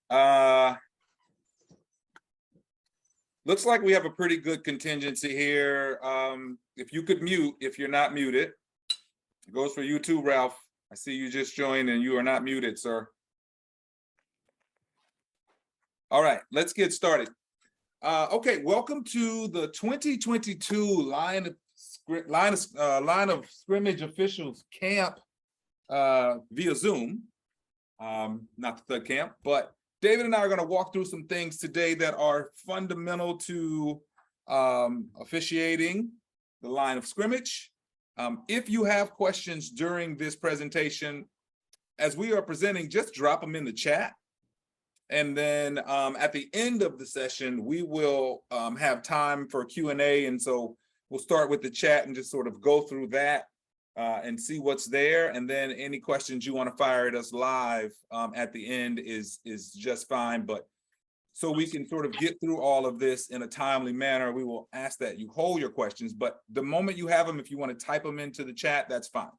Uh, looks like we have a pretty good contingency here. If you could mute, if you're not muted. It goes for you too, Ralph. I see you just joined and you are not muted, sir. All right, let's get started. Okay, welcome to the 2022 line of scrimmage officials camp via Zoom. Not the third camp, but David and I are going to walk through some things today that are fundamental to officiating the line of scrimmage. If you have questions during this presentation, as we are presenting, just drop them in the chat. And then at the end of the session, we will have time for Q&A. And so we'll start with the chat and just sort of go through that and see what's there. And then any questions you want to fire at us live at the end is just fine. But so we can sort of get through all of this in a timely manner, we will ask that you hold your questions. But the moment you have them, if you want to type them into the chat, that's fine.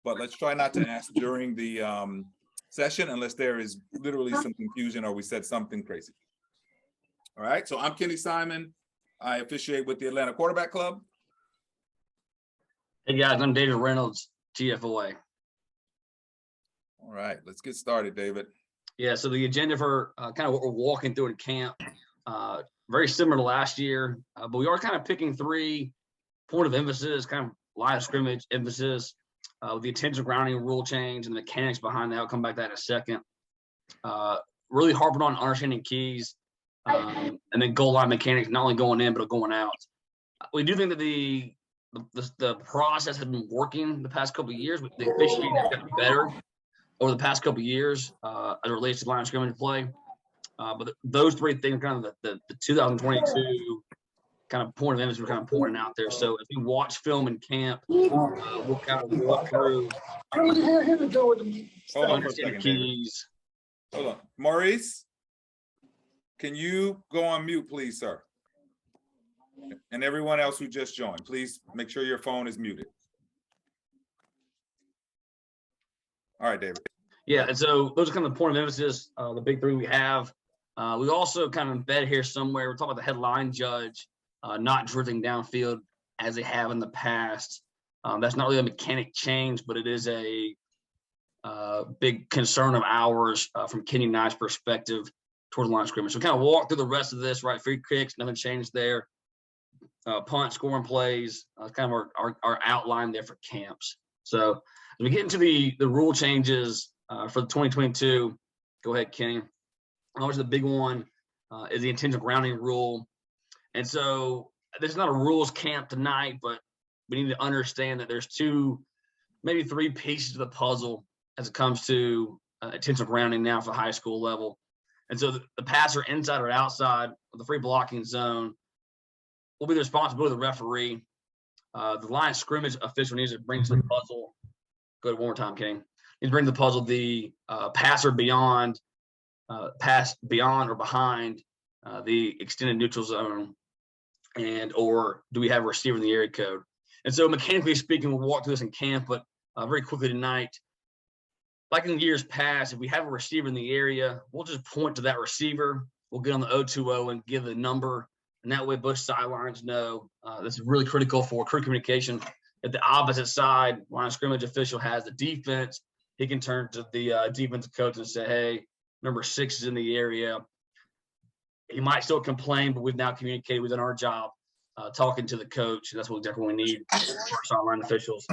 But let's try not to ask during the session unless there is literally some confusion or we said something crazy. All right, so I'm Kenny Simon. I officiate with the Atlanta Quarterback Club. Hey guys, I'm David Reynolds, TFOA. All right, let's get started, David. Yeah, so the agenda for kind of what we're walking through in camp, very similar to last year, but we are kind of picking 3 point of emphasis, kind of line of scrimmage emphasis, with the intentional grounding rule change and the mechanics behind that. I'll come back to that in a second. Really harping on understanding keys, and then goal line mechanics, not only going in, but going out. We do think that the process has been working the past couple of years. The officiating has gotten better over the past couple of years as it relates to line of scrimmage play. But those 3 things are kind of the 2022 kind of point of emphasis we're kind of pointing out there. So if you watch film in camp, we'll kind of walk through understanding keys. Hold on. Maurice, can you go on mute, please, sir? And everyone else who just joined, please make sure your phone is muted. All right, David. Yeah, and so those are kind of the point of emphasis, the big 3 we have. We also kind of embed here somewhere, we're talking about the headline judge not drifting downfield as they have in the past. That's not really a mechanic change, but it is a big concern of ours from Kenny and I's perspective towards the line of scrimmage. So kind of walk through the rest of this, right? Free kicks, nothing changed there. Punt, scoring plays, kind of our outline there for camps. So as we get into the rule changes for the 2022, go ahead, Kenny. Obviously, the big one is the intentional grounding rule. And so this is not a rules camp tonight, but we need to understand that there's 2, maybe 3 pieces of the puzzle as it comes to intentional grounding now for the high school level. And so the passer inside or outside of the free blocking zone will be the responsibility of the referee. The line of scrimmage official needs to bring to the puzzle. Go ahead one more time, Kenny. Needs to bring to the puzzle the passer beyond, pass beyond or behind the extended neutral zone, and or do we have a receiver in the area code? And so mechanically speaking, we'll walk through this in camp, but very quickly tonight, like in years past, if we have a receiver in the area, we'll just point to that receiver. We'll get on the 020 and give the number, and that way both sidelines know. This is really critical for crew communication. If the opposite side line of scrimmage official has the defense, he can turn to the defensive coach and say, hey, number 6 is in the area. He might still complain, but we've now communicated, we've done our job talking to the coach, and that's what exactly we need for our sideline officials.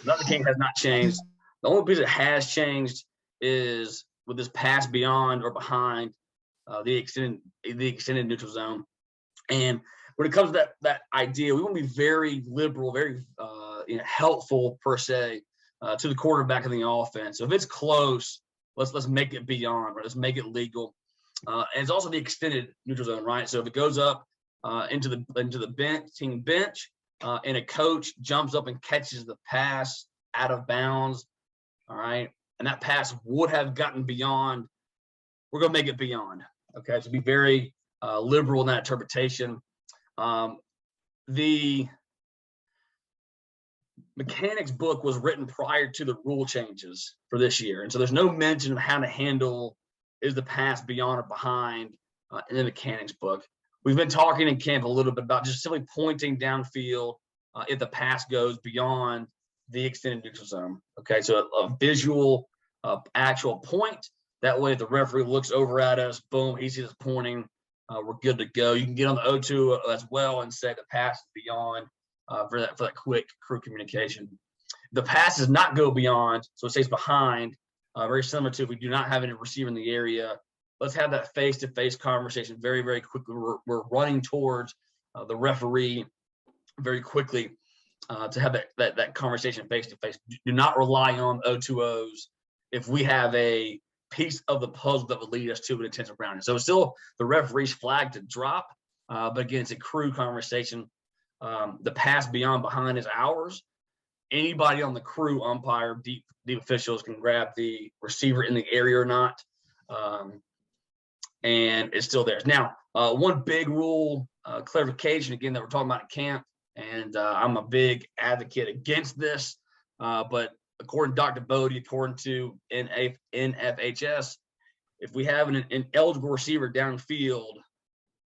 Nothing king has not changed. The only piece that has changed is with this pass beyond or behind the extended neutral zone. And when it comes to that idea, we want to be very liberal, very helpful per se to the quarterback of the offense. So if it's close, let's make it beyond, right? Let's make it legal. And it's also the extended neutral zone, right? So if it goes up into the team bench, and a coach jumps up and catches the pass out of bounds, all right, and that pass would have gotten beyond, we're going to make it beyond. Okay, so be very liberal in that interpretation. The mechanics book was written prior to the rule changes for this year, and so there's no mention of how to handle is the pass beyond or behind in the mechanics book. We've been talking in camp a little bit about just simply pointing downfield if the pass goes beyond the extended neutral zone. Okay, so a visual, actual point. That way, if the referee looks over at us, boom, he sees us pointing. We're good to go. You can get on the O2 as well and say the pass is beyond for that quick crew communication. The pass does not go beyond, so it stays behind. Very similar to if we do not have any receiver in the area. Let's have that face-to-face conversation very, very quickly. We're running towards the referee very quickly to have that conversation face-to-face. Do not rely on O2Os if we have a piece of the puzzle that would lead us to an intensive grounding. So it's still the referee's flag to drop, but again, it's a crew conversation. The pass beyond behind is ours. Anybody on the crew, umpire, deep officials can grab the receiver in the area or not, and it's still theirs. Now, one big rule clarification, again, that we're talking about in camp, and I'm a big advocate against this, but according to Dr. Bodie, according to NFHS, if we have an ineligible receiver downfield,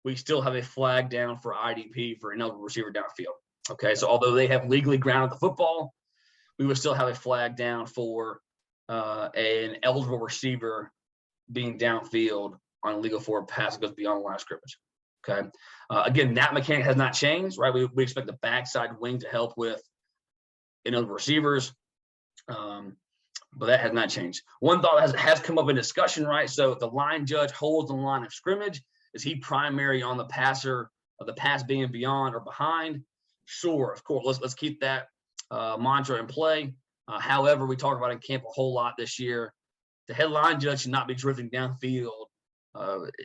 we still have a flag down for IDP for ineligible receiver downfield. Okay, so although they have legally grounded the football, we would still have a flag down for an eligible receiver being downfield on a legal forward pass that goes beyond the line of scrimmage. Okay, again, that mechanic has not changed, right? We expect the backside wing to help with ineligible receivers, but that has not changed. One thought has come up in discussion, right? So if the line judge holds the line of scrimmage, is he primary on the passer of the pass being beyond or behind? Sure, of course. Let's keep that mantra in play. However, we talked about in camp a whole lot this year. The headline judge should not be drifting downfield,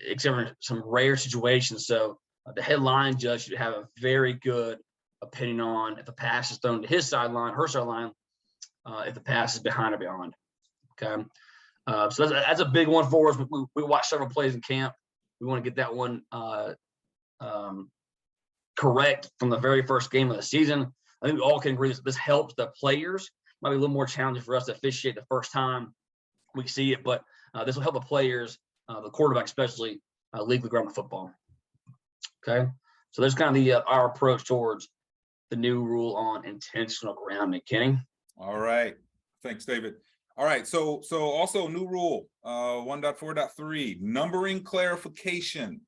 except for some rare situations. So the headline judge should have a very good opinion on if the pass is thrown to his sideline, her sideline, if the pass is behind or beyond. Okay, so that's a big one for us. We watched several plays in camp. We want to get that one correct from the very first game of the season. I think we all can agree this helps the players. Might be a little more challenging for us to officiate the first time we see it, but this will help the players, the quarterback especially, legally ground the football. Okay, so there's kind of our approach towards the new rule on intentional grounding. Kenny? All right. Thanks, David. All right. So also new rule 1.4.3, numbering clarification.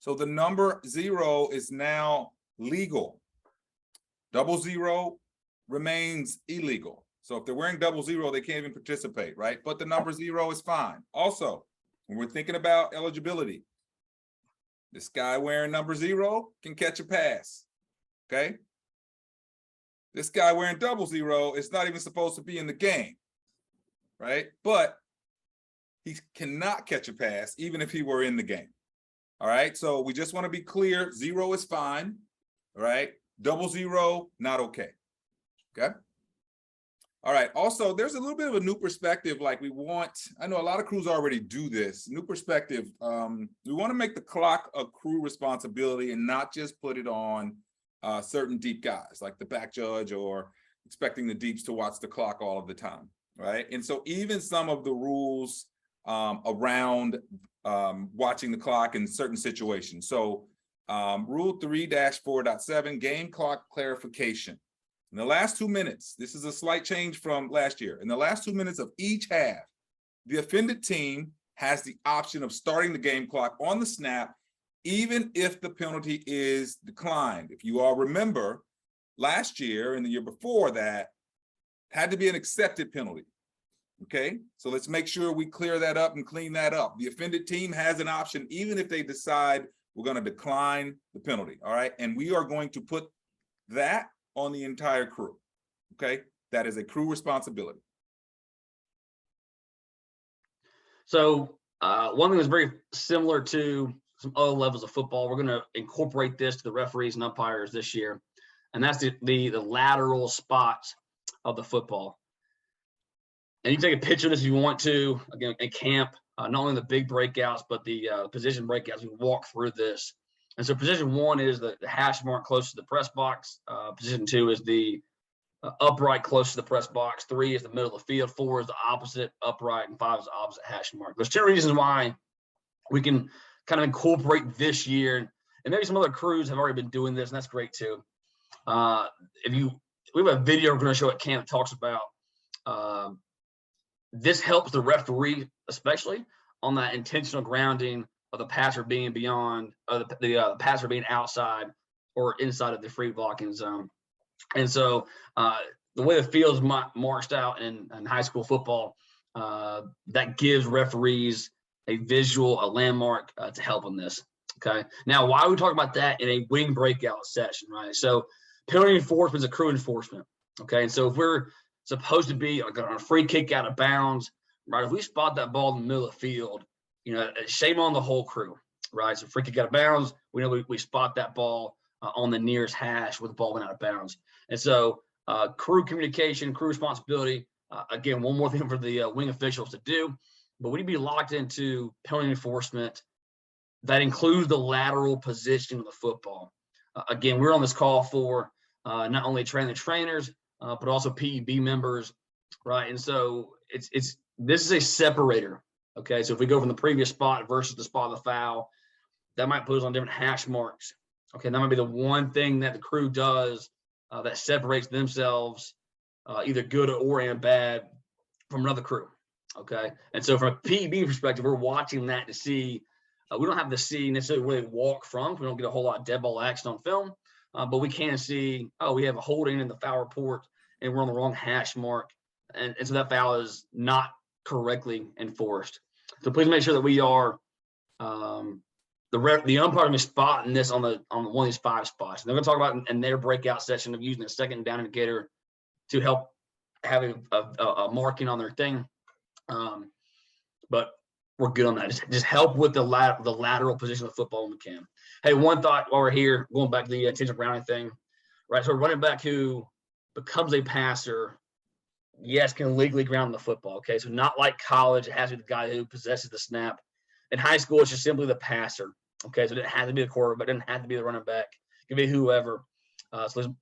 So the number 0 is now legal. 00 remains illegal. So if they're wearing 00, they can't even participate, right? But the number 0 is fine. Also, when we're thinking about eligibility, this guy wearing number 0 can catch a pass, okay? This guy wearing 00 is not even supposed to be in the game, right? But he cannot catch a pass even if he were in the game. All right, so we just want to be clear, 0 is fine, all right? 00, not okay, okay? All right, also, there's a little bit of a new perspective like we want, I know a lot of crews already do this, new perspective. We want to make the clock a crew responsibility and not just put it on certain deep guys like the back judge or expecting the deeps to watch the clock all of the time, right? And so even some of the rules around watching the clock in certain situations. So rule 3-4.7, game clock clarification. In the last 2 minutes, this is a slight change from last year. In the last 2 minutes of each half, the offended team has the option of starting the game clock on the snap, even if the penalty is declined. If you all remember, last year and the year before that, had to be an accepted penalty. Okay, so let's make sure we clear that up and clean that up. The offended team has an option, even if they decide we're going to decline the penalty. All right, and we are going to put that on the entire crew. Okay, that is a crew responsibility. So one thing that's very similar to some other levels of football, we're going to incorporate this to the referees and umpires this year, and that's the lateral spots of the football. And you can take a picture of this if you want to, again, in camp, not only the big breakouts, but the position breakouts. We walk through this. And so position 1 is the hash mark close to the press box. Position 2 is the upright close to the press box. 3 is the middle of the field. 4 is the opposite upright, and 5 is the opposite hash mark. There's 2 reasons why we can kind of incorporate this year, and maybe some other crews have already been doing this, and that's great too. We have a video we're going to show at camp that talks about this helps the referee, especially on that intentional grounding of the passer being beyond, the passer being outside or inside of the free blocking zone. And so the way the field's marched out in high school football, that gives referees a visual, a landmark to help on this. Okay. Now, why are we talking about that in a wing breakout session, right? So penalty enforcement is a crew enforcement. Okay. And so if we're supposed to be on a free kick out of bounds, right? If we spot that ball in the middle of the field, shame on the whole crew, right? So free kick out of bounds, we know we spot that ball on the nearest hash where the ball went out of bounds. And so crew communication, crew responsibility, again, one more thing for the wing officials to do, but we need to be locked into penalty enforcement that includes the lateral position of the football. Again, we're on this call for not only training the trainers, but also PEB members, right? And so this is a separator, okay? So if we go from the previous spot versus the spot of the foul, that might put us on different hash marks. Okay, that might be the one thing that the crew does that separates themselves, either good and bad, from another crew. Okay, and so from a PEB perspective, we're watching that to see. We don't have to see necessarily where they walk from. We don't get a whole lot of dead ball action on film, but we can see, we have a holding in the foul report, and we're on the wrong hash mark, and so that foul is not correctly enforced. So please make sure that we are. The umpire is spotting this on one of these 5 spots. And they're going to talk about in their breakout session of using a second down indicator to help have a marking on their thing. But we're good on that. Just help with the lateral position of the football when we can. Hey, one thought while we're here, going back to the intentional grounding thing, right? So a running back who becomes a passer, yes, can legally ground the football. Okay, so not like college, it has to be the guy who possesses the snap. In high school, it's just simply the passer. Okay, so it didn't have to be the quarterback, it didn't have to be the running back, it can be whoever. So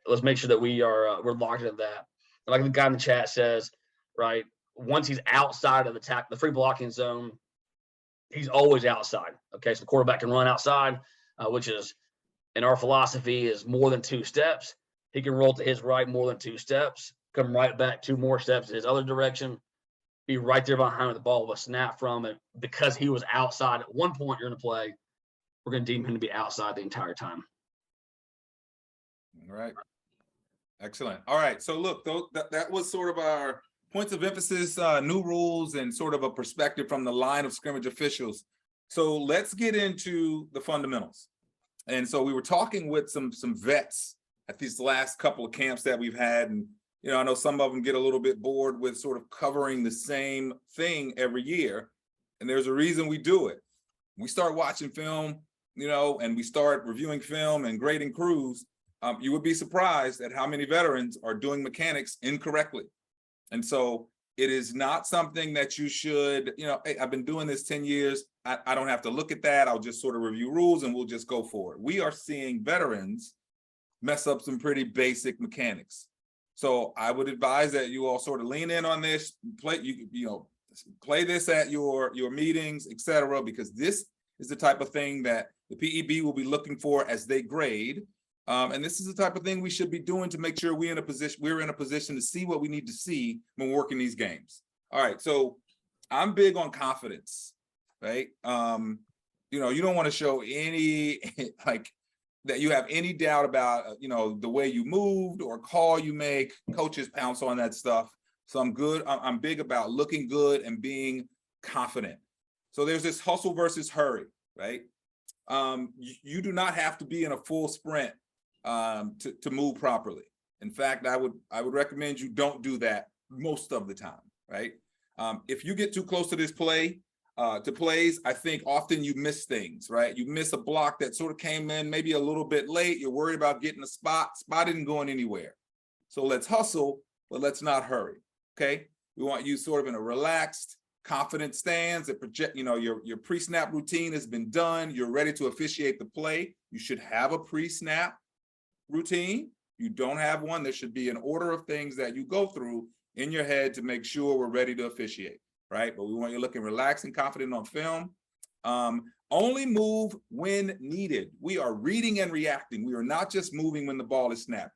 let's make sure that we're locked into that. And like the guy in the chat says, right, once he's outside of the free blocking zone, he's always outside. Okay, so the quarterback can run outside, which is in our philosophy is more than 2 steps. He can roll to his right more than 2 steps, come right back 2 more steps in his other direction, be right there behind the ball with a snap from it. Because he was outside at one point during the play, we're going to deem him to be outside the entire time. All right. Excellent. All right. So look, that was sort of our points of emphasis, new rules, and sort of a perspective from the line of scrimmage officials. So let's get into the fundamentals. And so we were talking with some vets at these last couple of camps that we've had, and I know some of them get a little bit bored with sort of covering the same thing every year. And there's a reason we do it. We start watching film, and we start reviewing film and grading crews. You would be surprised at how many veterans are doing mechanics incorrectly. And so it is not something that you should, hey, I've been doing this 10 years. I don't have to look at that. I'll just sort of review rules and we'll just go for it. We are seeing veterans mess up some pretty basic mechanics. So I would advise that you all sort of lean in on this, play this at your meetings, et cetera, because this is the type of thing that the PEB will be looking for as they grade. And this is the type of thing we should be doing to make sure we're in a position to see what we need to see when we're working these games. All right, so I'm big on confidence, right? You don't want to show any that you have any doubt about, the way you moved or call you make. Coaches pounce on that stuff. So I'm big about looking good and being confident. So there's this hustle versus hurry, right? You do not have to be in a full sprint to move properly. In fact, I would recommend you don't do that most of the time, right? If you get too close to this plays, I think often you miss things, right? You miss a block that sort of came in maybe a little bit late. You're worried about getting a spot isn't going anywhere. So let's hustle, but let's not hurry, okay? We want you sort of in a relaxed, confident stance that project, your pre-snap routine has been done. You're ready to officiate the play. You should have a pre-snap routine. you don't have one, there should be an order of things that you go through in your head to make sure we're ready to officiate, right? But we want you looking relaxed and confident on film. Only move when needed. We are reading and reacting. We are not just moving when the ball is snapped.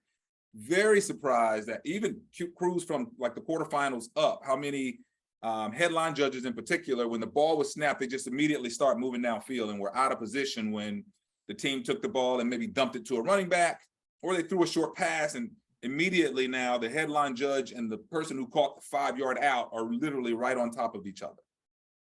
Very surprised that even crews from like the quarterfinals up, how many headline judges in particular, when the ball was snapped, they just immediately start moving downfield and we're out of position when the team took the ball and maybe dumped it to a running back, or they threw a short pass, and immediately now the headline judge and the person who caught the 5-yard out are literally right on top of each other.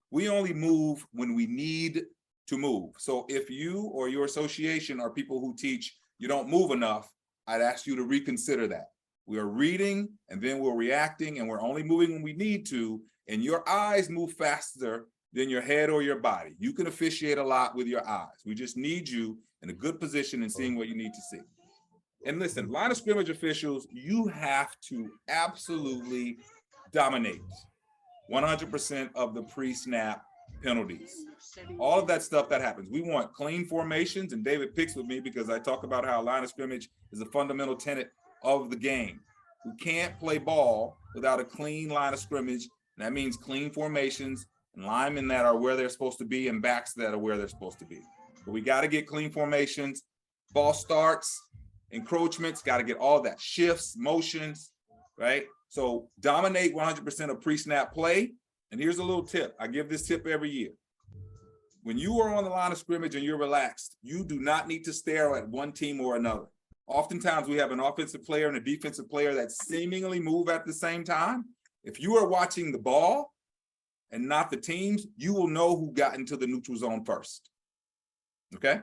We only move when we need to move. So if you or your association are people who teach you don't move enough, I'd ask you to reconsider that. We are reading and then we're reacting, and we're only moving when we need to, and your eyes move faster than your head or your body. You can officiate a lot with your eyes. We just need you in a good position and seeing what you need to see. And listen, line of scrimmage officials, you have to absolutely dominate 100% of the pre-snap penalties. All of that stuff that happens. We want clean formations, and David picks with me because I talk about how line of scrimmage is a fundamental tenet of the game. We can't play ball without a clean line of scrimmage, and that means clean formations and linemen that are where they're supposed to be and backs that are where they're supposed to be. But we got to get clean formations, ball starts, encroachments, got to get all that, shifts, motions, right? So dominate 100% of pre-snap play. And here's a little tip. I give this tip every year. When you are on the line of scrimmage and you're relaxed, you do not need to stare at one team or another. Oftentimes we have an offensive player and a defensive player that seemingly move at the same time. If you are watching the ball and not the teams, you will know who got into the neutral zone first. Okay?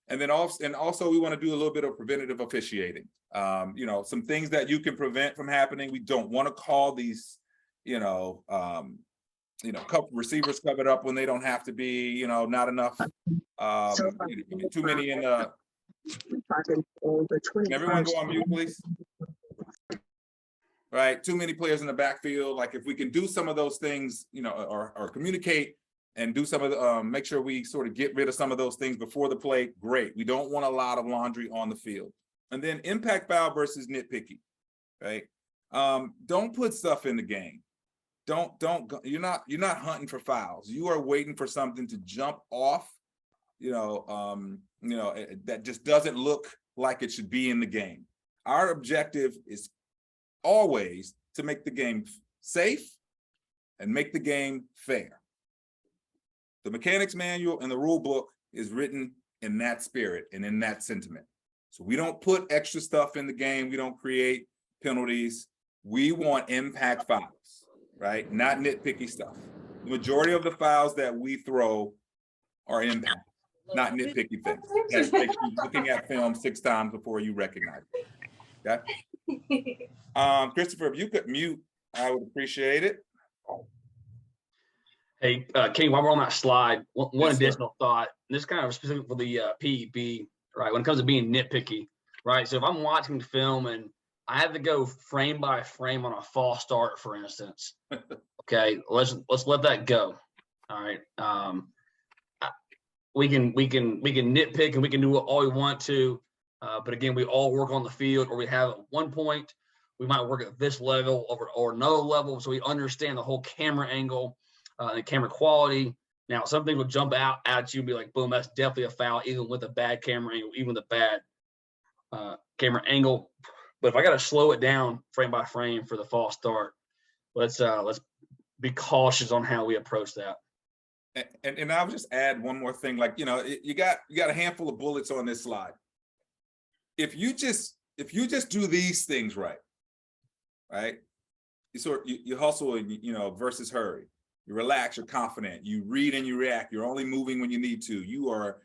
And then also we want to do a little bit of preventative officiating. You know, some things that you can prevent from happening. We don't want to call these, receivers covered up when they don't have to be, not enough, too many in the, everyone go on mute, please. Right, too many players in the backfield. Like if we can do some of those things, or communicate and do some of the, make sure we sort of get rid of some of those things before the play, great. We don't want a lot of laundry on the field. And then impact foul versus nitpicky, right? Don't put stuff in the game. You're not hunting for fouls. You are waiting for something to jump off, that just doesn't look like it should be in the game. Our objective is always to make the game safe and make the game fair. The mechanics manual and the rule book is written in that spirit and in that sentiment. So we don't put extra stuff in the game. We don't create penalties. We want impact fouls, right? Not nitpicky stuff. The majority of the fouls that we throw are impact, not nitpicky things. That takes you looking at film 6 times before you recognize it. Okay? Christopher, if you could mute, I would appreciate it. Hey, Kenny, while we're on that slide, one Yes, additional thought. And this is kind of specific for the PEB, right? When it comes to being nitpicky, right? So if I'm watching the film and I have to go frame by frame on a false start, for instance, okay, let's let that go. All right. We can nitpick and we can do all we want to, but again, we all work on the field, or we have at one point we might work at this level or another level, so we understand the whole camera angle, the camera quality. Now, something will jump out at you and be like, boom, that's definitely a foul, even with a bad camera angle, even with a bad camera angle. But if I got to slow it down frame by frame for the false start, let's be cautious on how we approach that. And I'll just add one more thing. Like, you got a handful of bullets on this slide. If you just do these things right, you hustle and versus hurry. You relax, you're confident, you read and you react, you're only moving when you need to. You are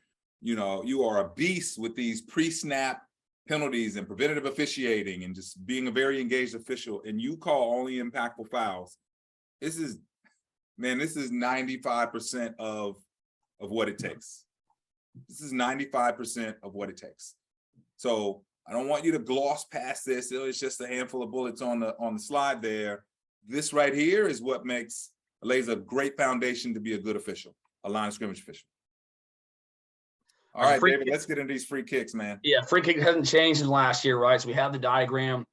a beast with these pre-snap penalties and preventative officiating and just being a very engaged official, and you call only impactful fouls. This is 95% of what it takes. This is 95% of what it takes. So I don't want you to gloss past this. It's just a handful of bullets on the slide there. This right here is what lays a great foundation to be a good official, a line of scrimmage official. All right, David, let's get into these free kicks, man. Yeah, free kick hasn't changed in last year, right? So we have the diagram.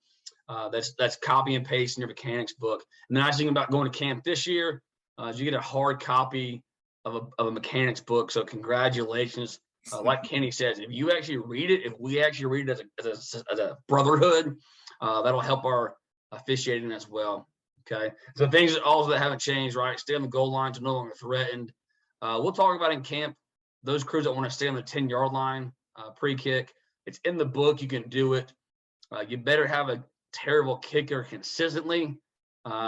That's copy and paste in your mechanics book. And the nice thing about going to camp this year is you get a hard copy of a mechanics book. So congratulations. Like Kenny says, if you actually read it, if we actually read it as a brotherhood, that'll help our officiating as well. Okay. So things also that haven't changed, right? Stay on the goal line to no longer threatened. We'll talk about in camp those crews that want to stay on the 10-yard line pre-kick. It's in the book. You can do it. You better have a terrible kicker consistently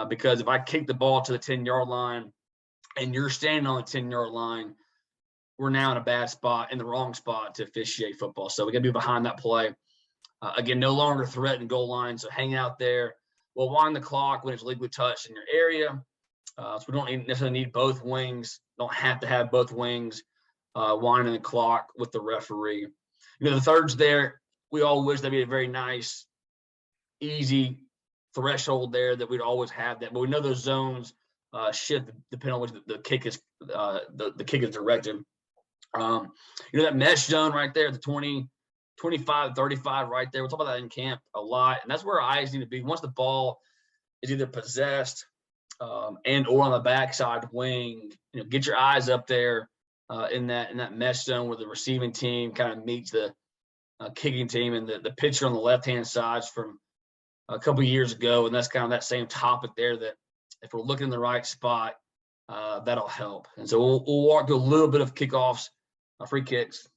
because if I kick the ball to the 10-yard line and you're standing on the 10-yard line, we're now in a bad spot, in the wrong spot to officiate football. So we got to be behind that play. Again, no longer threaten goal line, so hang out there. We'll wind the clock when it's legally touched in your area. So we don't necessarily need both wings. Don't have to have both wings winding the clock with the referee. You know, the thirds there, we all wish that'd be a very nice, easy threshold there that we'd always have that. But we know those zones shift depending on which the kick is the kick is directed. You know, that mesh zone right there, the 20, 25, 35 right there. We'll talk about that in camp a lot. And that's where our eyes need to be. Once the ball is either possessed and or on the backside wing, you know, get your eyes up there in that mesh zone where the receiving team kind of meets the kicking team, and the pitcher on the left-hand side is from a couple of years ago. And that's kind of that same topic there, that if we're looking in the right spot, that'll help. And so we'll walk through a little bit of kickoffs, free kicks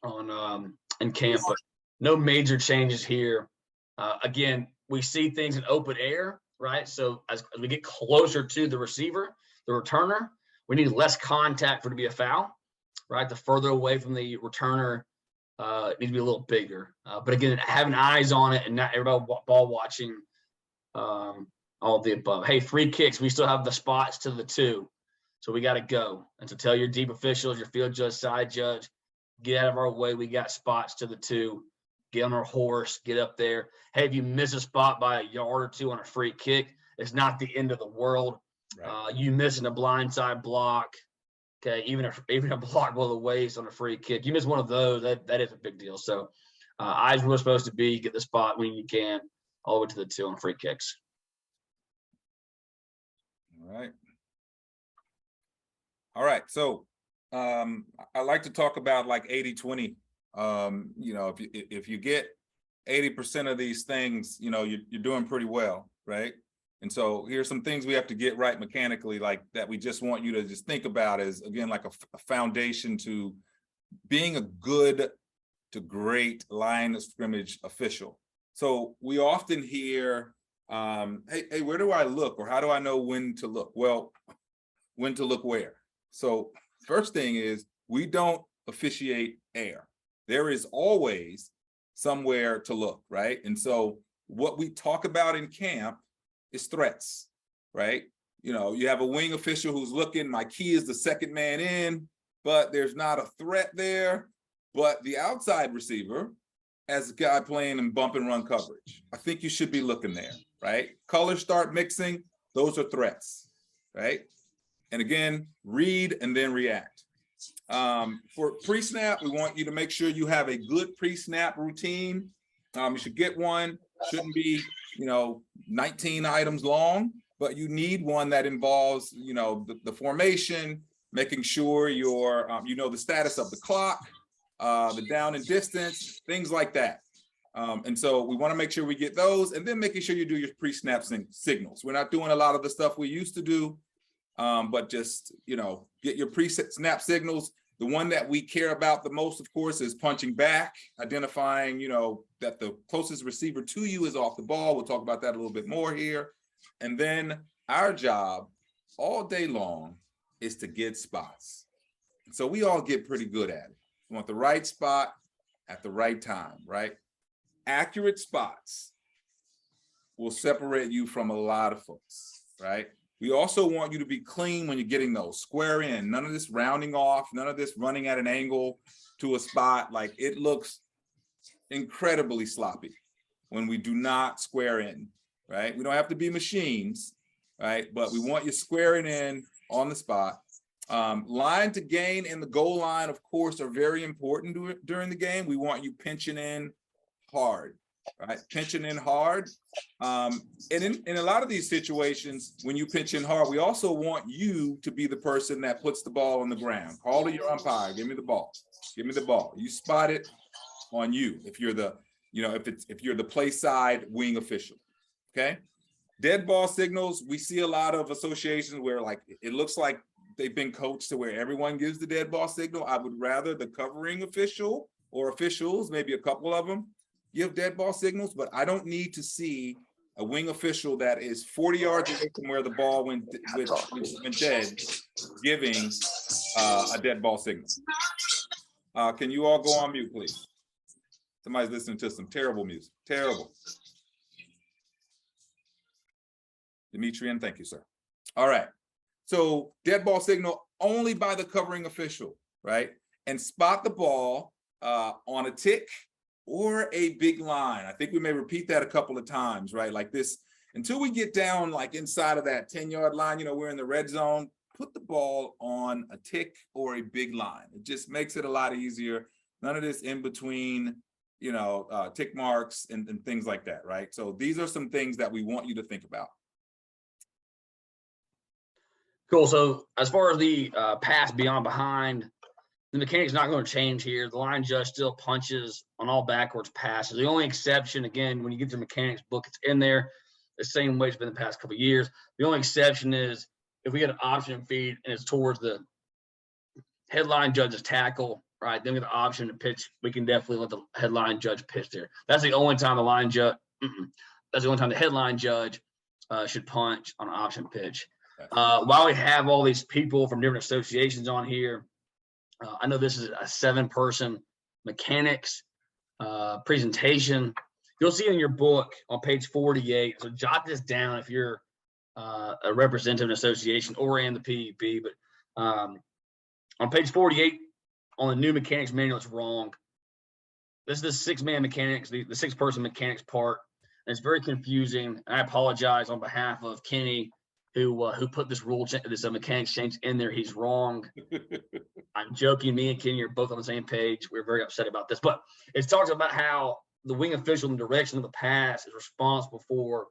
on in camp, but no major changes here. Again, we see things in open air, right? So as we get closer to the receiver, the returner, we need less contact for it to be a foul, right? The further away from the returner, it needs to be a little bigger. But again, having eyes on it and not everybody ball watching, all of the above. Hey, free kicks, we still have the spots to the 2. So we got to go. And so tell your deep officials, your field judge, side judge, get out of our way. We got spots to the 2. Get on our horse, get up there. Hey, if you miss a spot by a yard or 2 on a free kick, it's not the end of the world. Right. You missing a blindside block, okay, even a block below the waist on a free kick. You miss one of those, that is a big deal. So eyes were supposed to be get the spot when you can, all the way to the 2 on free kicks. All right. So I like to talk about like 80-20. You know, if you get 80% of these things, you know, you're doing pretty well, right? And so here's some things we have to get right mechanically, like that we just want you to just think about as, again, like a foundation to being a good to great line of scrimmage official. So we often hear, hey, where do I look, or how do I know when to look? Well, when to look where? So first thing is, we don't officiate air. There is always somewhere to look, right? And so what we talk about in camp is threats, right? You know, you have a wing official who's looking, my key is the second man in, but there's not a threat there. But the outside receiver, as a guy playing in bump and run coverage, I think you should be looking there, right? Colors start mixing, those are threats, right? And again, read and then react. For pre-snap, we want you to make sure you have a good pre-snap routine. You should get one, shouldn't be, 19 items long, but you need one that involves, the formation, making sure you're, the status of the clock, the down and distance, things like that. And so we want to make sure we get those, and then making sure you do your pre-snap signals. We're not doing a lot of the stuff we used to do, but just, get your pre-snap signals. The one that we care about the most, of course, is punching back, identifying, that the closest receiver to you is off the ball. We'll talk about that a little bit more here. And then our job all day long is to get spots. So we all get pretty good at it. We want the right spot at the right time, right? Accurate spots will separate you from a lot of folks, right? We also want you to be clean when you're getting those, square in, none of this rounding off, none of this running at an angle to a spot. Like, it looks incredibly sloppy when we do not square in, right? We don't have to be machines, right? But we want you squaring in on the spot. Line to gain and the goal line, of course, are very important during the game. We want you pinching in hard, right? Pinching in hard. And in a lot of these situations, when you pinch in hard, we also want you to be the person that puts the ball on the ground. Call to your umpire, give me the ball. Give me the ball. You spot it, on you if you're the, if you're the play side wing official. Okay. Dead ball signals, we see a lot of associations where like it looks like they've been coached to where everyone gives the dead ball signal. I would rather the covering official or officials, maybe a couple of them, give dead ball signals, but I don't need to see a wing official that is 40 yards away from where the ball went dead, giving a dead ball signal. Can you all go on mute, please? Somebody's listening to some terrible music. Terrible. Demetrian, thank you, sir. All right. So dead ball signal only by the covering official, right? And spot the ball on a tick or a big line. I think we may repeat that a couple of times, right? Like this, until we get down like inside of that 10-yard line, we're in the red zone, put the ball on a tick or a big line. It just makes it a lot easier. None of this in between, tick marks and things like that, right? So these are some things that we want you to think about. Cool. So as far as the pass beyond behind, the mechanic's not going to change here. The line judge still punches on all backwards passes. The only exception, again, when you get to the mechanics book, it's in there the same way it's been the past couple of years. The only exception is if we get an option feed and it's towards the headline judge's tackle, right? Then we get the option to pitch. We can definitely let the headline judge pitch there. That's the only time the line judge. That's the only time the headline judge should punch on an option pitch. While we have all these people from different associations on here, I know this is a 7-person mechanics presentation. You'll see in your book on page 48. So jot this down if you're a representative association or in the PEP. But on page 48, on the new mechanics manual, it's wrong. This is the 6-man mechanics, the 6-person mechanics part. And it's very confusing. And I apologize on behalf of Kenny, who put this mechanics change in there. He's wrong. I'm joking. Me and Kenny are both on the same page. We're very upset about this. But it talks about how the wing official in the direction of the pass is responsible for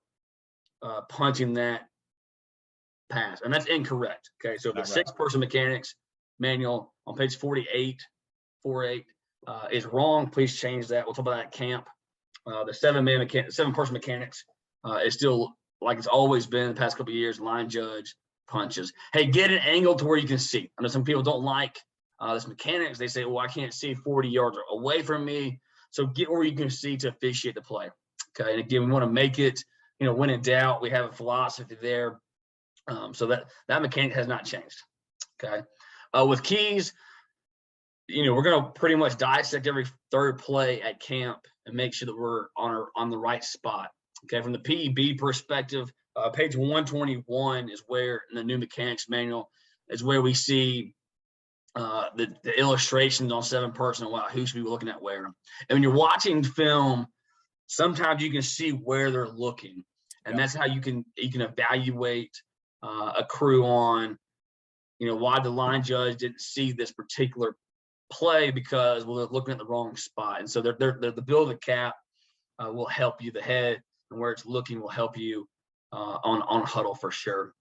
punching that pass. And that's incorrect. Okay, so the 6-person mechanics manual on page 48 is wrong. Please change that. We'll talk about that at camp. The 7-person mechanics is still like it's always been the past couple of years. Line judge punches. Hey, get an angle to where you can see. I know some people don't like this mechanics. They say, well, I can't see 40 yards away from me. So get where you can see to officiate the play. Okay, and again, we want to make it, when in doubt, we have a philosophy there. So that mechanic has not changed. Okay. With keys, we're going to pretty much dissect every third play at camp and make sure that we're on the right spot. Okay, from the PEB perspective, page 121 is where in the new mechanics manual is where we see the illustrations on 7-person and who should be looking at where. And when you're watching film, sometimes you can see where they're looking, and that's how you can evaluate a crew on, why the line judge didn't see this particular play because they're looking at the wrong spot. And so the bill of the cap will help you. The head and where it's looking will help you on huddle for sure.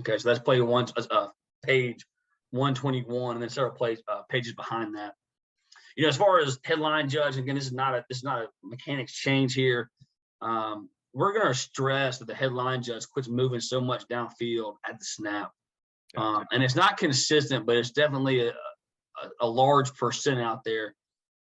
Okay, so that's page 121, and then several pages behind that. As far as headline judge, again, this is not a mechanics change here. We're going to stress that the headline judge quits moving so much downfield at the snap. And it's not consistent, but it's definitely a large percent out there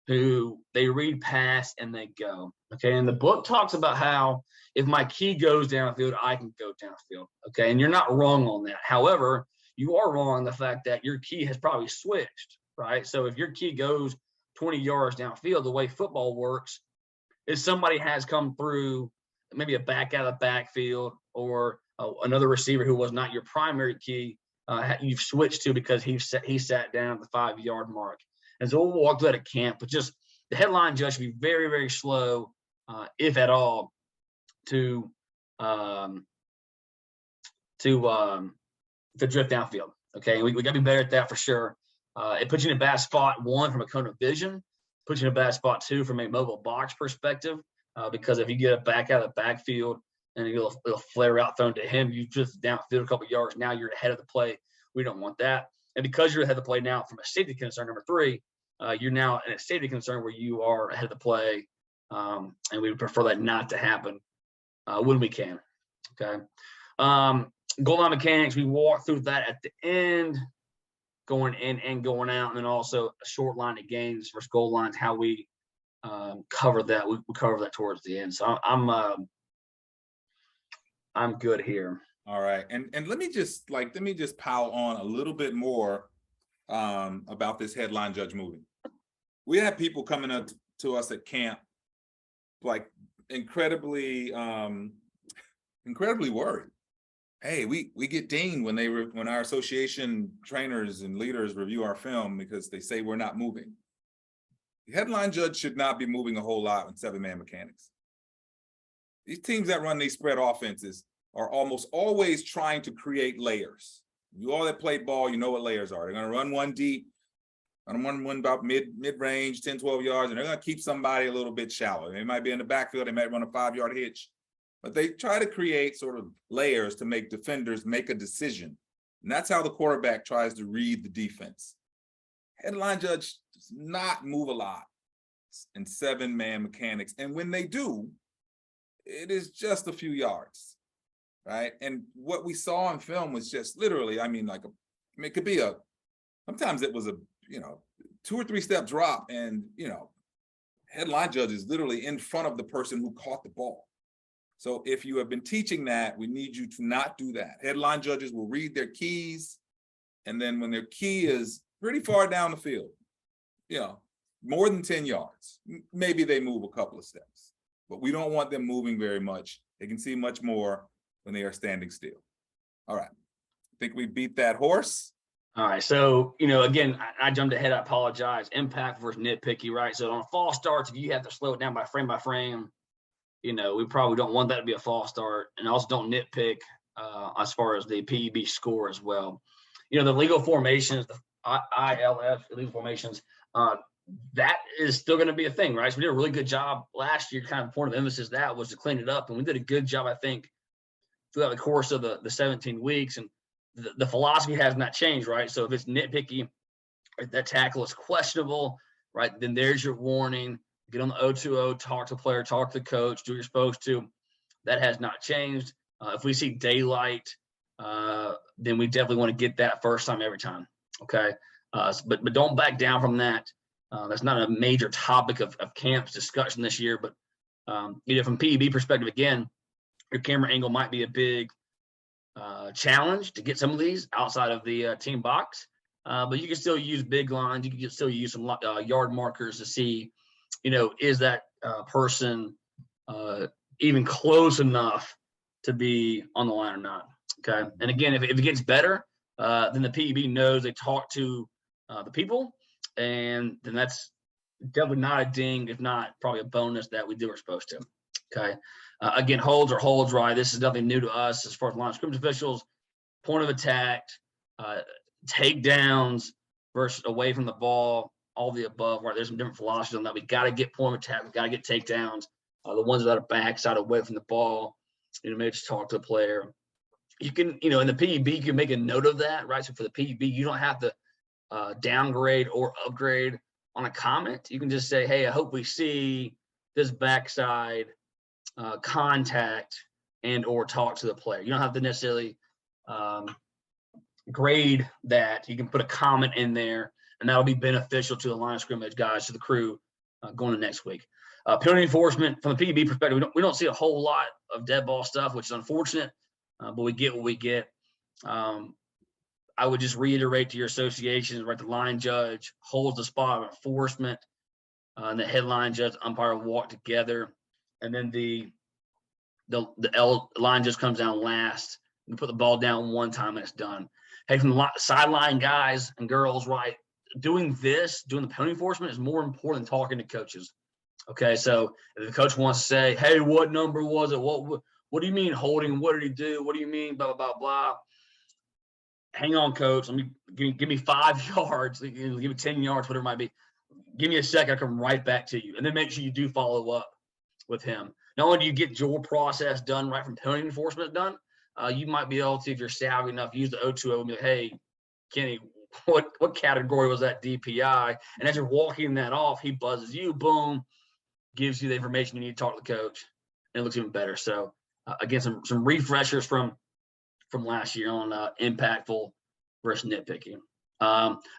who they read pass and they go. Okay, and the book talks about how if my key goes downfield, I can go downfield. Okay, and you're not wrong on that. However, you are wrong on the fact that your key has probably switched, right? So if your key goes 20 yards downfield, the way football works is somebody has come through, maybe a back out of the backfield or another receiver who was not your primary key, you've switched to because he sat down at the 5-yard mark. And so we'll walk through that at camp, but just the headline judge should be very, very slow, if at all, to drift downfield. Okay, we got to be better at that for sure. It puts you in a bad spot, one, from a cone of vision, puts you in a bad spot, two, from a mobile box perspective, because if you get it back out of the backfield and it'll flare out thrown to him, you just downfield a couple yards. Now you're ahead of the play. We don't want that. And because you're ahead of the play now from a safety concern, number three, you're now in a safety concern where you are ahead of the play, and we would prefer that not to happen when we can. Okay. Goal line mechanics, we walk through that at the end, going in and going out, and then also a short line of gains versus goal lines, how we cover that. We cover that towards the end. So I'm good here. All right. And let me just pile on a little bit more about this headline judge moving. We had people coming up to us at camp, like incredibly worried. Hey, we get dinged when our association trainers and leaders review our film because they say we're not moving. The headline judge should not be moving a whole lot in 7-man mechanics. These teams that run these spread offenses are almost always trying to create layers. You all that played ball, you know what layers are. They're going to run one deep, and run one about mid-range, 10, 12 yards, and they're going to keep somebody a little bit shallow. They might be in the backfield. They might run a 5-yard hitch. But they try to create sort of layers to make defenders make a decision. And that's how the quarterback tries to read the defense. Headline judge does not move a lot in 7-man mechanics. And when they do, it is just a few yards, right? And what we saw in film was just literally, it could be sometimes it was a, 2 or 3 step drop, and, headline judge is literally in front of the person who caught the ball. So if you have been teaching that, we need you to not do that. Headline judges will read their keys, and then when their key is pretty far down the field, more than 10 yards, maybe they move a couple of steps. But we don't want them moving very much. They can see much more when they are standing still. All right. I think we beat that horse. All right. So, again, I jumped ahead. I apologize. Impact versus nitpicky, right? So on false starts, if you have to slow it down by frame, we probably don't want that to be a false start, and also don't nitpick as far as the PEB score as well. The legal formations, the ILF, illegal formations, that is still going to be a thing, right? So we did a really good job last year. Kind of point of emphasis that was to clean it up, and we did a good job, I think, throughout the course of the 17 weeks. And the philosophy has not changed, right? So if it's nitpicky, if that tackle is questionable, right, then there's your warning. Get on the 020, talk to the player, talk to the coach, do what you're supposed to. That has not changed. If we see daylight, then we definitely want to get that first time every time, okay? But don't back down from that. That's not a major topic of camp's discussion this year, but from PEB perspective, again, your camera angle might be a big challenge to get some of these outside of the team box, but you can still use big lines. You can still use some yard markers to see, is that person even close enough to be on the line or not? Okay. And again, if it gets better, then the PEB knows they talk to the people, and then that's definitely not a ding, if not probably a bonus that we do what we're supposed to. Okay. Again, holds are holds, right? This is nothing new to us as far as line of scrimmage officials. Point of attack, takedowns versus away from the ball, all the above, right? There's some different philosophies on that. We got to get point of attack. We got to get takedowns. The ones that are backside away from the ball, maybe just talk to the player. You can, in the PEB, you can make a note of that, right? So for the PEB, you don't have to downgrade or upgrade on a comment. You can just say, hey, I hope we see this backside contact and or talk to the player. You don't have to necessarily grade that. You can put a comment in there, and that'll be beneficial to the line of scrimmage guys, to the crew going to next week. Penalty enforcement, from the PEB perspective, we don't see a whole lot of dead ball stuff, which is unfortunate, but we get what we get. I would just reiterate to your associations, right, the line judge holds the spot of enforcement, and the headline judge, umpire walk together, and then the line just comes down last. We put the ball down one time and it's done. Hey, from the sideline guys and girls, right, doing the penalty enforcement is more important than talking to coaches. Okay, so if the coach wants to say, hey, what number was it? What do you mean holding? What did he do? What do you mean, blah, blah, blah, blah? hang on, coach. Let me give me 5 yards, give me 10 yards, whatever it might be. Give me a second, I'll come right back to you. And then make sure you do follow up with him. Not only do you get your process done right from penalty enforcement done, you might be able to, if you're savvy enough, use the O2O and be like, hey, Kenny, what category was that DPI? And as you're walking that off, he buzzes you, boom, gives you the information you need to talk to the coach, and it looks even better. So again, some refreshers from last year on impactful versus nitpicking.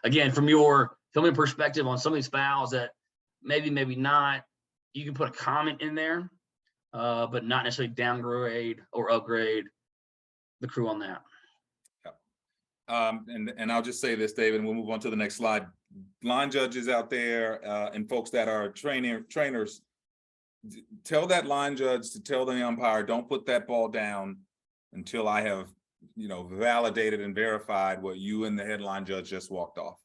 Again, from your filming perspective on some of these fouls that maybe not, you can put a comment in there, but not necessarily downgrade or upgrade the crew on that. And I'll just say this, David, and we'll move on to the next slide. Line judges out there and folks that are trainers, tell that line judge to tell the umpire, don't put that ball down until I have, validated and verified what you and the headline judge just walked off.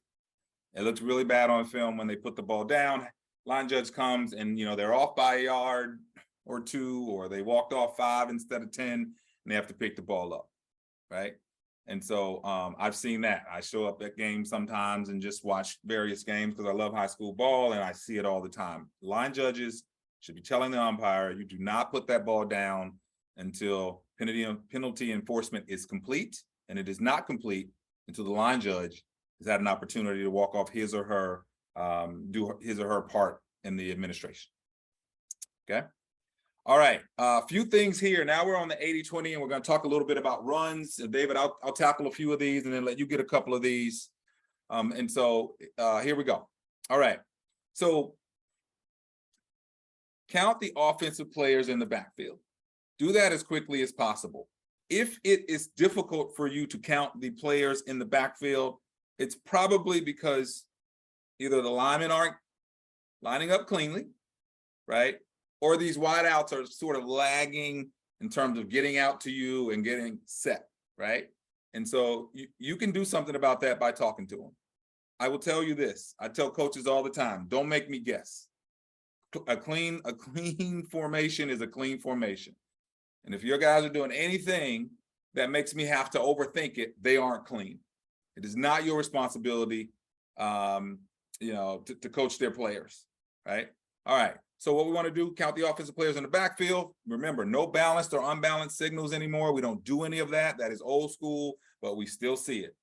It looks really bad on film when they put the ball down. Line judge comes and, they're off by a yard or 2, or they walked off 5 instead of 10, and they have to pick the ball up, right? And so I've seen that. I show up at games sometimes and just watch various games because I love high school ball, and I see it all the time. Line judges should be telling the umpire, you do not put that ball down until penalty enforcement is complete, and it is not complete until the line judge has had an opportunity to walk off his or her, do his or her part in the administration. Okay. All right, a few things here. Now we're on the 80-20, and we're going to talk a little bit about runs. David, I'll tackle a few of these and then let you get a couple of these. And so here we go. All right, so count the offensive players in the backfield. Do that as quickly as possible. If it is difficult for you to count the players in the backfield, it's probably because either the linemen aren't lining up cleanly, right? Or these wideouts are sort of lagging in terms of getting out to you and getting set, right? And so you can do something about that by talking to them. I will tell you this. I tell coaches all the time, don't make me guess. A clean formation is a clean formation. And if your guys are doing anything that makes me have to overthink it, they aren't clean. It is not your responsibility, to coach their players, right? All right. So what we want to do, count the offensive players in the backfield. Remember, no balanced or unbalanced signals anymore. We don't do any of that. That is old school, but we still see it.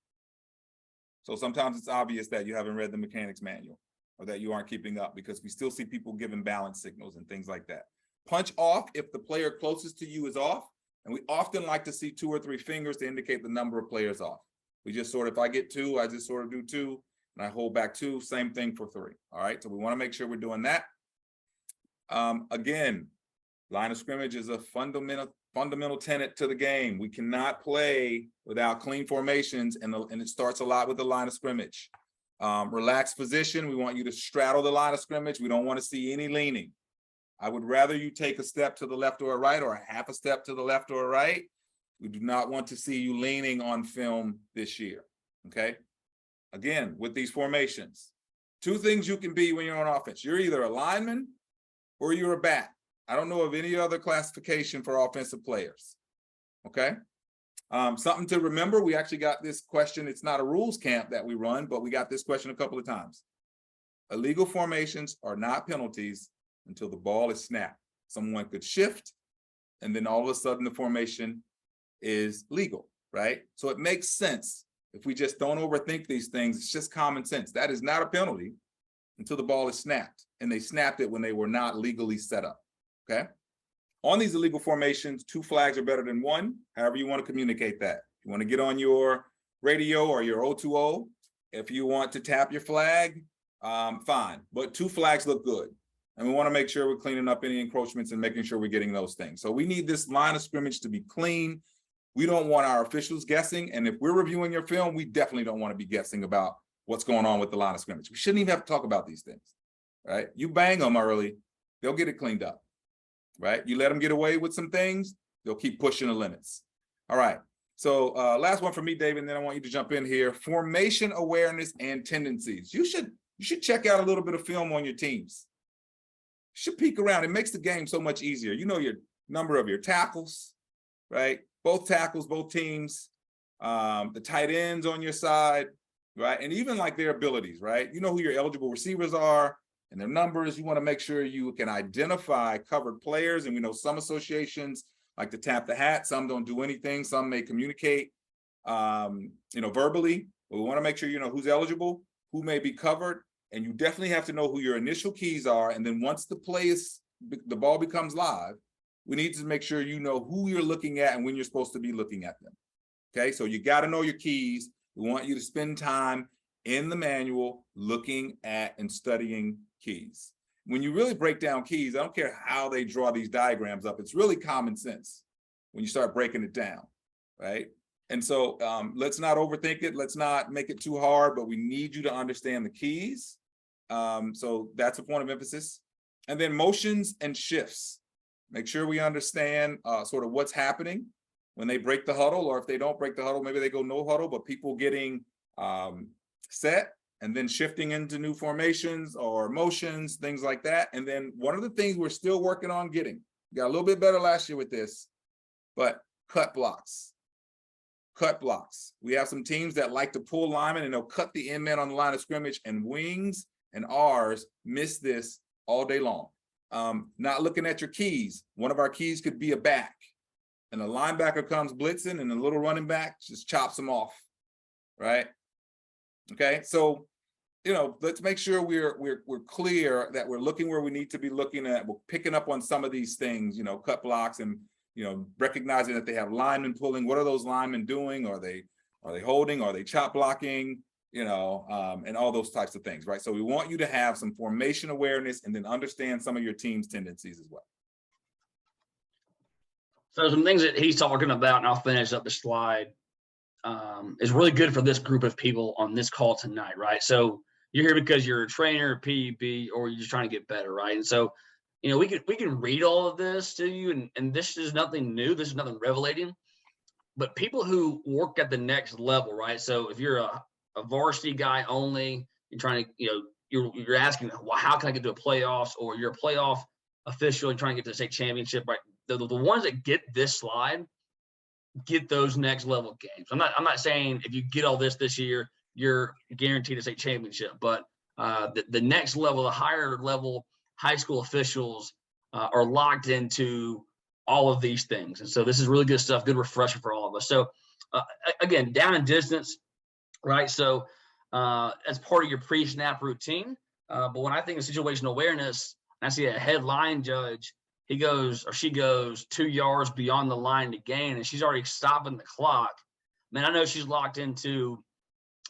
So sometimes it's obvious that you haven't read the mechanics manual or that you aren't keeping up, because we still see people giving balance signals and things like that. Punch off if the player closest to you is off. And we often like to see 2 or 3 fingers to indicate the number of players off. We just sort of, if I get 2, I just sort of do 2 and I hold back 2, same thing for 3. All right, so we want to make sure we're doing that. Again, line of scrimmage is a fundamental tenet to the game. We cannot play without clean formations, and it starts a lot with the line of scrimmage. Relaxed position, we want you to straddle the line of scrimmage. We don't want to see any leaning. I would rather you take a step to the left or a right, or a half a step to the left or a right. We do not want to see you leaning on film this year, okay? Again, with these formations, 2 things you can be when you're on offense. You're either a lineman or you're a back. I don't know of any other classification for offensive players, okay? Something to remember, we actually got this question. It's not a rules camp that we run, but we got this question a couple of times. Illegal formations are not penalties until the ball is snapped. Someone could shift, and then all of a sudden the formation is legal, right? So it makes sense. If we just don't overthink these things, it's just common sense. That is not a penalty until the ball is snapped, and they snapped it when they were not legally set up, okay? On these illegal formations, 2 flags are better than 1, however you want to communicate that. If you want to get on your radio or your O2O, if you want to tap your flag, fine, but 2 flags look good. And we want to make sure we're cleaning up any encroachments and making sure we're getting those things. So we need this line of scrimmage to be clean. We don't want our officials guessing. And if we're reviewing your film, we definitely don't want to be guessing about what's going on with the line of scrimmage. We shouldn't even have to talk about these things, right? You bang them early, they'll get it cleaned up, right? You let them get away with some things, they'll keep pushing the limits. All right. So last one for me, David, and then I want you to jump in here. Formation awareness and tendencies. You should check out a little bit of film on your teams. You should peek around. It makes the game so much easier. You know your number of your tackles, right? Both tackles, both teams. the tight ends on your side, right? And even like their abilities, right? You know who your eligible receivers are and their numbers. You want to make sure you can identify covered players. And we know some associations like to tap the hat. Some don't do anything. Some may communicate, verbally. But we want to make sure you know who's eligible, who may be covered. And you definitely have to know who your initial keys are. And then once the ball becomes live, we need to make sure you know who you're looking at and when you're supposed to be looking at them. Okay, so you got to know your keys. We want you to spend time in the manual looking at and studying keys. When you really break down keys, I don't care how they draw these diagrams up. It's really common sense when you start breaking it down, right? And so let's not overthink it. Let's not make it too hard, but we need you to understand the keys. So that's a point of emphasis. And then motions and shifts. Make sure we understand sort of what's happening when they break the huddle, or if they don't break the huddle, maybe they go no huddle, but people getting set and then shifting into new formations or motions, things like that. And then one of the things we're still working on getting, we got a little bit better last year with this, but cut blocks. Cut blocks. We have some teams that like to pull linemen and they'll cut the end man on the line of scrimmage, and wings and R's miss this all day long. Not looking at your keys. One of our keys could be a back, and the linebacker comes blitzing and the little running back just chops them off, right? Okay, so let's make sure we're clear that we're looking where we need to be looking at. We're picking up on some of these things, cut blocks, and recognizing that they have linemen pulling. What are those linemen doing? Are they holding? Are they chop blocking? And all those types of things, right? So we want you to have some formation awareness and then understand some of your team's tendencies as well. So some things that he's talking about, and I'll finish up the slide, is really good for this group of people on this call tonight, right? So you're here because you're a trainer, PEB, or you're just trying to get better, right? And so, we can read all of this to you, and this is nothing new. This is nothing revelating. But people who work at the next level, right? So if you're a varsity guy only, you're trying to, you're asking, well, how can I get to a playoffs? Or you're a playoff official and trying to get to the state championship, right? The ones that get this slide get those next level games. I'm not saying if you get all this year, you're guaranteed a state championship, but the next level, the higher level high school officials are locked into all of these things. And so this is really good stuff, good refresher for all of us. So again, down and distance, right? So as part of your pre-snap routine. But when I think of situational awareness, I see a head line judge, he goes or she goes 2 yards beyond the line to gain, and she's already stopping the clock. Man, I know she's locked into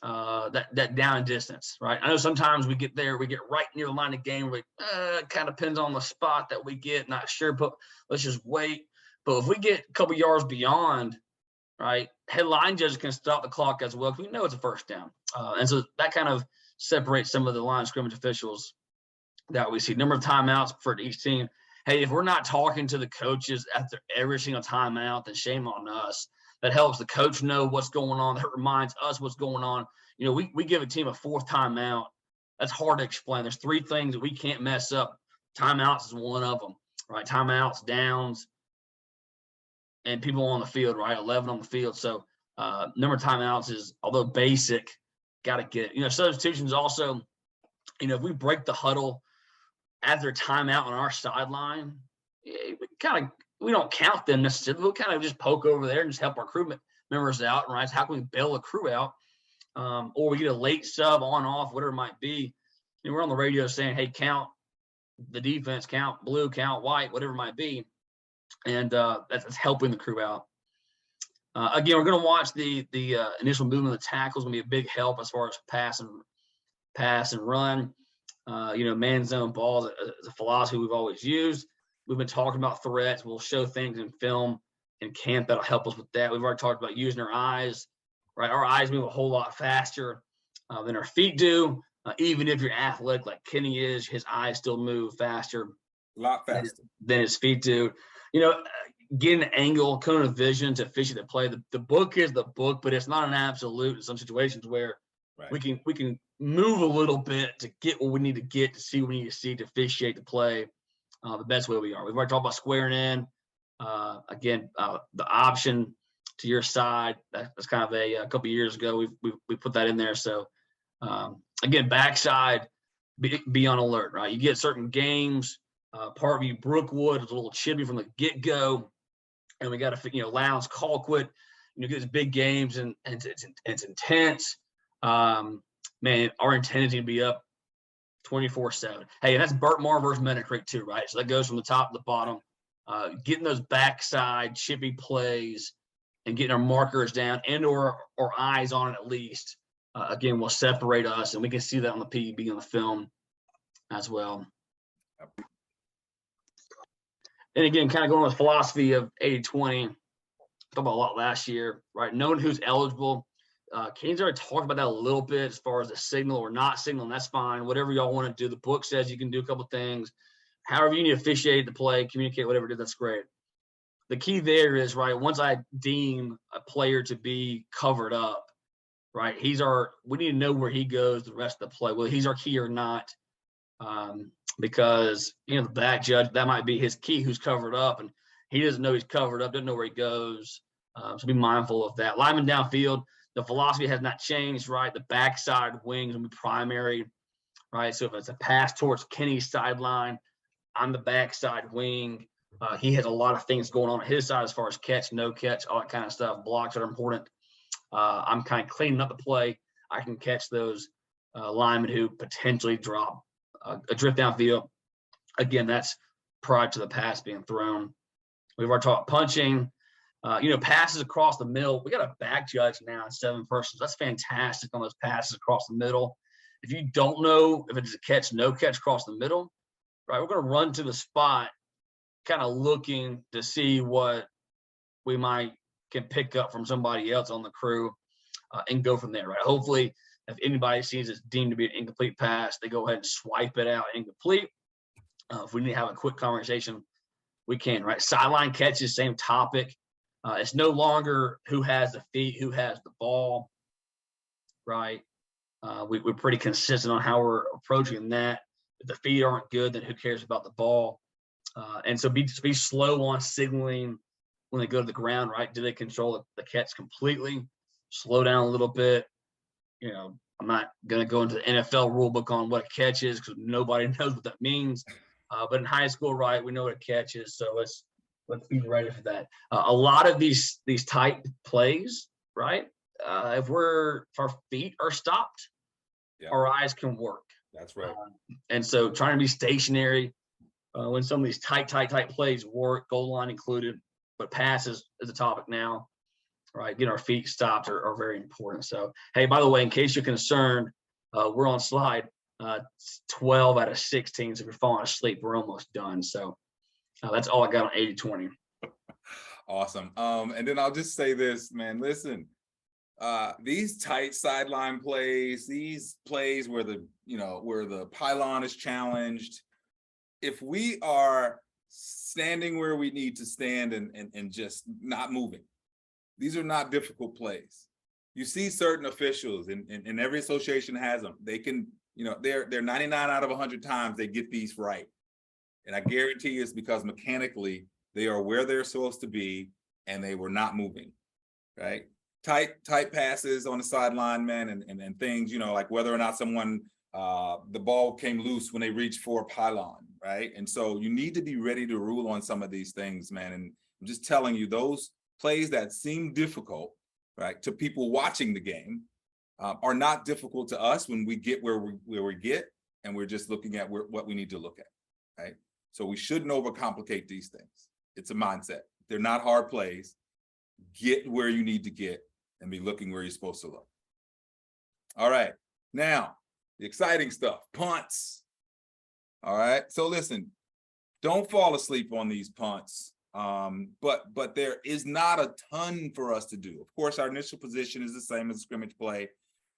that down distance, right? I know sometimes we get there, we get right near the line of game. It kind of depends on the spot that we get. Not sure, but let's just wait. But if we get a couple yards beyond, right, headline judges can stop the clock as well, because we know it's a first down. And so that kind of separates some of the line of scrimmage officials that we see. Number of timeouts for each team. Hey, if we're not talking to the coaches after every single timeout, then shame on us. That helps the coach know what's going on. That reminds us what's going on. We give a team a fourth timeout. That's hard to explain. There's 3 things that we can't mess up. Timeouts is one of them, right? Timeouts, downs, and people on the field, right? 11 on the field. So number of timeouts is, although basic, got to get it. Substitutions also, if we break the huddle after timeout on our sideline, we don't count them necessarily. We'll kind of just poke over there and just help our crew members out, right? How can we bail a crew out? Or we get a late sub on, off, whatever it might be. We're on the radio saying, hey, count the defense, count blue, count white, whatever it might be. And that's helping the crew out. Again, we're going to watch the initial movement of the tackles. Going to be a big help as far as pass and run. Man zone balls is a philosophy we've always used. We've been talking about threats. We'll show things in film and camp that'll help us with that. We've already talked about using our eyes, right? Our eyes move a whole lot faster than our feet do. Even if you're athletic like Kenny is, his eyes still move faster. A lot faster than his feet do. Get an angle, cone of vision to officiate the play. The book is the book, but it's not an absolute in some situations where right. we can move a little bit to get what we need to get, to see what we need to see, to officiate the play the best way we are. We've already talked about squaring in. The option to your side. That's kind of a couple years ago. We put that in there. So again, backside, be on alert, right? You get certain games. Parkview Brookwood was a little chippy from the get-go, and we got to, Lowndes Colquitt, get these big games, and it's intense. Man, our intensity to be up 24/7. Hey, and that's Burt Moore versus Meadow Creek too, right? So that goes from the top to the bottom. Getting those backside chippy plays and getting our markers down and or eyes on it at least, again, will separate us, and we can see that on the PEB on the film as well. And again, kind of going with the philosophy of 80-20, talked about a lot last year, right? Knowing who's eligible. Kane's already talked about that a little bit as far as the signal or not signal, and that's fine. Whatever y'all want to do. The book says you can do a couple things. However you need to officiate the play, communicate, whatever it is, that's great. The key there is, right, once I deem a player to be covered up, right, we need to know where he goes the rest of the play, whether he's our key or not. Because, the back judge, that might be his key who's covered up, and he doesn't know he's covered up, doesn't know where he goes. So be mindful of that. Lineman downfield, the philosophy has not changed, right? The backside wings will be primary, right? So if it's a pass towards Kenny's sideline, I'm the backside wing. He has a lot of things going on his side as far as catch, no catch, all that kind of stuff. Blocks are important. I'm kind of cleaning up the play. I can catch those linemen who potentially drop a drift downfield. Again, that's prior to the pass being thrown. We've already talked punching. Passes across the middle. We got a back judge now in 7 persons. That's fantastic on those passes across the middle. If you don't know if it's a catch, no catch across the middle, right, we're going to run to the spot, kind of looking to see what we can pick up from somebody else on the crew and go from there, right? Hopefully, if anybody sees it's deemed to be an incomplete pass, they go ahead and swipe it out incomplete. If we need to have a quick conversation, we can, right? Sideline catches, same topic. It's no longer who has the feet, who has the ball, right? We're pretty consistent on how we're approaching that. If the feet aren't good, then who cares about the ball? And so be slow on signaling when they go to the ground, right? Do they control the catch completely? Slow down a little bit. I'm not going to go into the NFL rule book on what a catch is because nobody knows what that means. But in high school, right, we know what a catch is. So let's be ready for that. A lot of these tight plays, right? If our feet are stopped, our eyes can work. That's right. And so trying to be stationary when some of these tight plays work, goal line included, but passes is a topic now, right? Getting our feet stopped are very important. So, hey, by the way, in case you're concerned, we're on slide 12 out of 16. So if you're falling asleep, we're almost done. So that's all I got on 80-20. Awesome. And then I'll just say this, man, listen, these tight sideline plays, these plays where the pylon is challenged, if we are standing where we need to stand and just not moving, these are not difficult plays. You see certain officials, and every association has them. They can, they're 99 out of 100 times they get these right. And I guarantee you it's because mechanically they are where they're supposed to be and they were not moving, right? Tight passes on the sideline, man, and things, like whether or not someone, the ball came loose when they reached for a pylon, right? And so you need to be ready to rule on some of these things, man. And I'm just telling you, those plays that seem difficult, right, to people watching the game are not difficult to us when we get where we get, and we're just looking at what we need to look at, right? So we shouldn't overcomplicate these things. It's a mindset. They're not hard plays. Get where you need to get and be looking where you're supposed to look. All right, now the exciting stuff, punts. All right, so listen, don't fall asleep on these punts. But there is not a ton for us to do. Of course, our initial position is the same as scrimmage play.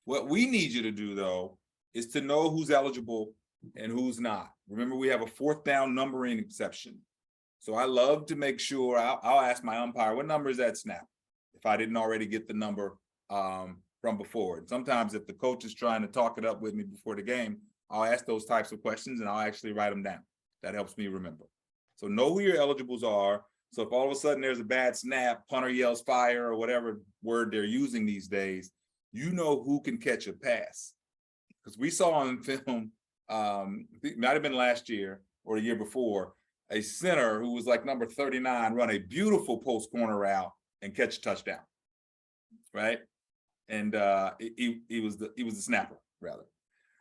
What we need you to do, though, is to know who's eligible and who's not. Remember, we have a 4th down numbering exception. So I love to make sure I'll ask my umpire, what number is that snap? If I didn't already get the number from before. And sometimes if the coach is trying to talk it up with me before the game, I'll ask those types of questions and I'll actually write them down. That helps me remember. So know who your eligibles are. So if all of a sudden there's a bad snap, punter yells fire or whatever word they're using these days, you know who can catch a pass. Because we saw on film, it might have been last year or the year before, a center who was like number 39 run a beautiful post corner route and catch a touchdown, right? And he was the snapper rather.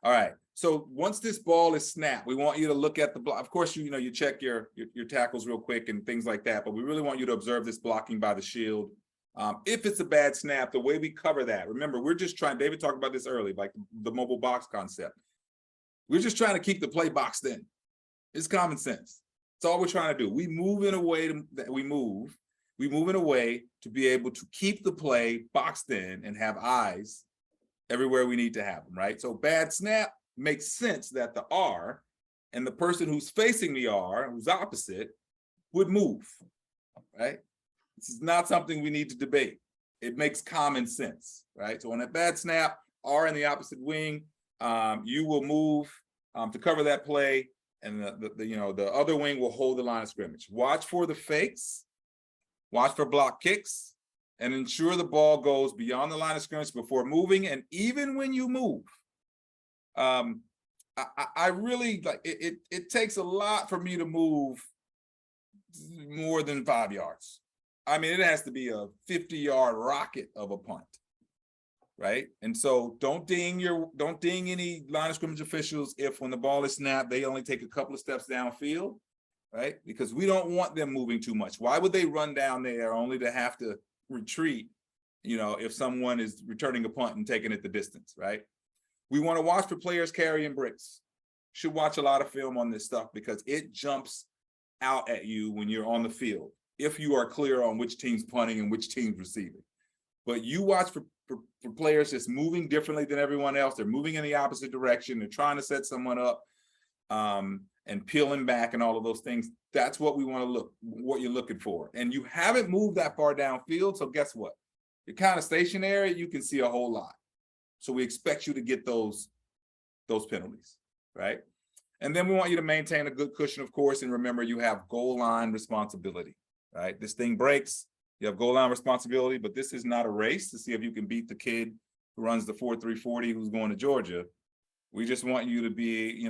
All right. So once this ball is snapped, we want you to look at the block. Of course, you check your tackles real quick and things like that, but we really want you to observe this blocking by the shield. If it's a bad snap, the way we cover that, remember, we're just trying, David talked about this early, like the mobile box concept. We're just trying to keep the play boxed in. It's common sense. That's all we're trying to do. We move in a way that we move in a way to be able to keep the play boxed in and have eyes everywhere we need to have them, right? So bad snap makes sense that the R and the person who's facing the R, who's opposite, would move, right? This is not something we need to debate. It makes common sense, right? So on a bad snap, R in the opposite wing, you will move to cover that play, and the other wing will hold the line of scrimmage. Watch for the fakes, watch for block kicks, and ensure the ball goes beyond the line of scrimmage before moving. And even when you move, I really like it. It takes a lot for me to move more than 5 yards. I mean, it has to be a 50-yard rocket of a punt, right? And so don't ding any line of scrimmage officials if when the ball is snapped, they only take a couple of steps downfield, right? Because we don't want them moving too much. Why would they run down there only to have to retreat, if someone is returning a punt and taking it the distance, right? We want to watch for players carrying bricks. Should watch a lot of film on this stuff because it jumps out at you when you're on the field, if you are clear on which team's punting and which team's receiving. But you watch for players just moving differently than everyone else. They're moving in the opposite direction. They're trying to set someone up and peeling back and all of those things. That's what we want to what you're looking for. And you haven't moved that far downfield, so guess what? You're kind of stationary, you can see a whole lot. So we expect you to get those penalties, right? And then we want you to maintain a good cushion, of course, and remember you have goal line responsibility, right? This thing breaks, you have goal line responsibility, but this is not a race to see if you can beat the kid who runs the 4.340 who's going to Georgia. We just want you to be,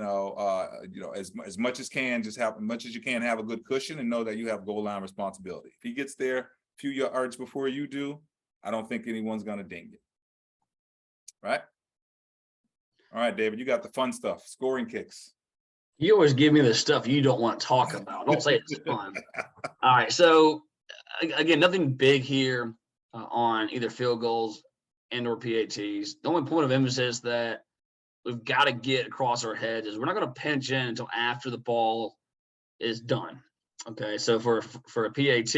as much as can, just have as much as you can, have a good cushion and know that you have goal line responsibility. If he gets there a few yards before you do, I don't think anyone's going to ding you. Right? All right, David, you got the fun stuff, scoring kicks. You always give me the stuff you don't want to talk about. Don't say it's fun. All right, so again, nothing big here on either field goals and or PATs. The only point of emphasis that we've got to get across our heads is we're not going to pinch in until after the ball is done. Okay, so for a PAT,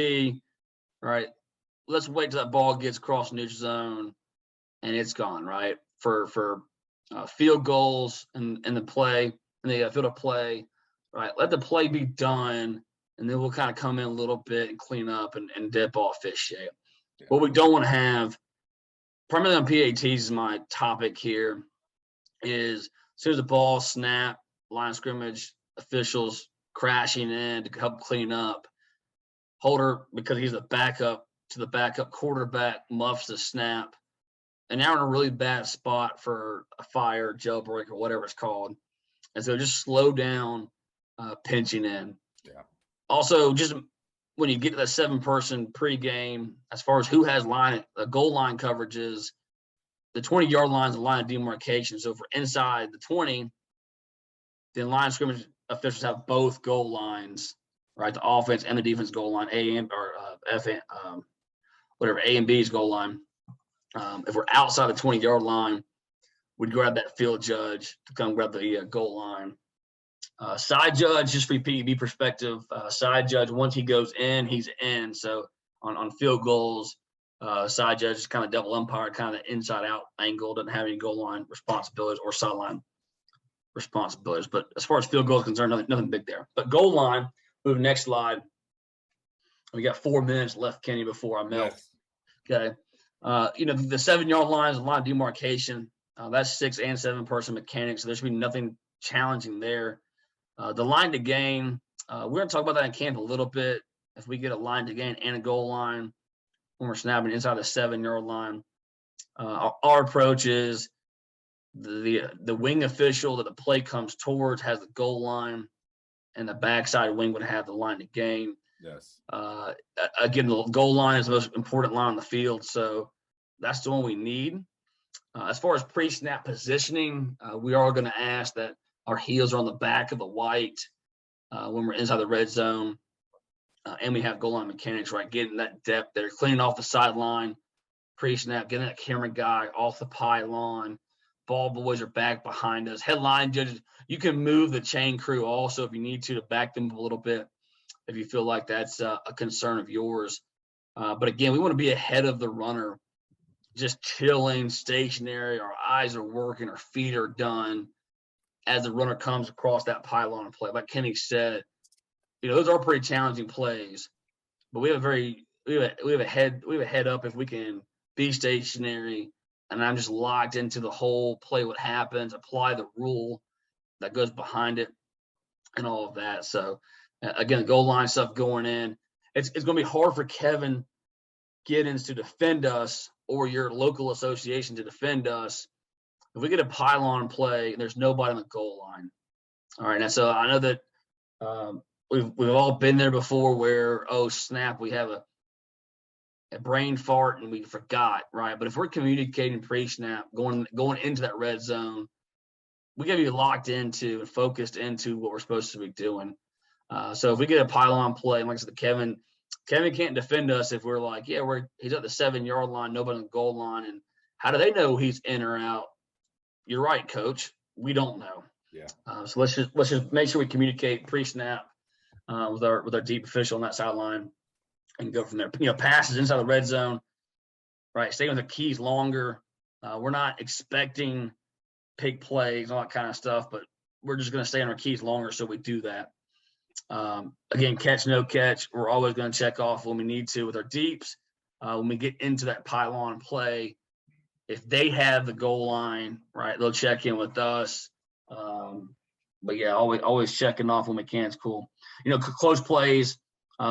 right, let's wait till that ball gets across the neutral zone and it's gone, right? For field goals and the play, and the field of play, right, let the play be done, and then we'll kind of come in a little bit and clean up and dip off fish shape. Yeah. What we don't want to have, primarily on PATs is my topic here, is as soon as the ball snap, line of scrimmage officials crashing in to help clean up. Holder, because he's the backup to the backup quarterback, muffs the snap. And now we're in a really bad spot for a fire, jailbreak, or whatever it's called. And so just slow down pinching in. Yeah. Also, just when you get to that 7-person pregame, as far as who has goal line coverages, the 20-yard line is the line of demarcation. So for inside the 20, the line of scrimmage officials have both goal lines, right? The offense and the defense goal line, A and B's goal line. If we're outside the 20-yard line, we'd grab that field judge to come grab the goal line. Side judge, just for PEB perspective, side judge, once he goes in, he's in. So on field goals, side judge is kind of double umpire, kind of inside out angle, doesn't have any goal line responsibilities or sideline responsibilities. But as far as field goal is concerned, nothing big there. But goal line, move to the next slide. We got 4 minutes left, Kenny, before I melt. Yes. Okay. The 7-yard line is a line of demarcation. That's 6 and 7-person mechanics, so there should be nothing challenging there. The line to gain, we're going to talk about that in camp a little bit if we get a line to gain and a goal line when we're snapping inside the 7-yard line. Our approach is the wing official that the play comes towards has the goal line, and the backside wing would have the line to gain. Yes. Again, the goal line is the most important line on the field, so that's the one we need. As far as pre-snap positioning, we are going to ask that our heels are on the back of the white when we're inside the red zone, and we have goal line mechanics, right? Getting that depth there, cleaning off the sideline, pre-snap, getting that camera guy off the pylon. Ball boys are back behind us. Headline judges, you can move the chain crew also if you need to back them up a little bit if you feel like that's a concern of yours. But again, we want to be ahead of the runner, just chilling, stationary. Our eyes are working, our feet are done as the runner comes across that pylon and play. Like Kenny said, those are pretty challenging plays, but we have a head up if we can be stationary, and I'm just locked into the whole play, what happens, apply the rule that goes behind it, and all of that. So again, goal line stuff going in. It's going to be hard for Kevin Giddens to defend us or your local association to defend us if we get a pylon play and there's nobody on the goal line. All right, and so I know that we've all been there before where, oh snap, we have a brain fart and we forgot, right? But if we're communicating pre-snap, going into that red zone, we got to be locked into and focused into what we're supposed to be doing. So if we get a pylon play, and like I said, Kevin can't defend us if we're like, yeah, he's at the 7-yard line, nobody on the goal line, and how do they know he's in or out? You're right, Coach. We don't know. Yeah. So let's just make sure we communicate pre-snap with our deep official on that sideline and go from there. Passes inside the red zone, right? Stay with the keys longer. We're not expecting big plays, all that kind of stuff, but we're just going to stay on our keys longer, so we do that. Again, catch, no catch. We're always going to check off when we need to with our deeps. When we get into that pylon play, if they have the goal line, right, they'll check in with us. But yeah, always checking off when we can. It's cool. Close plays.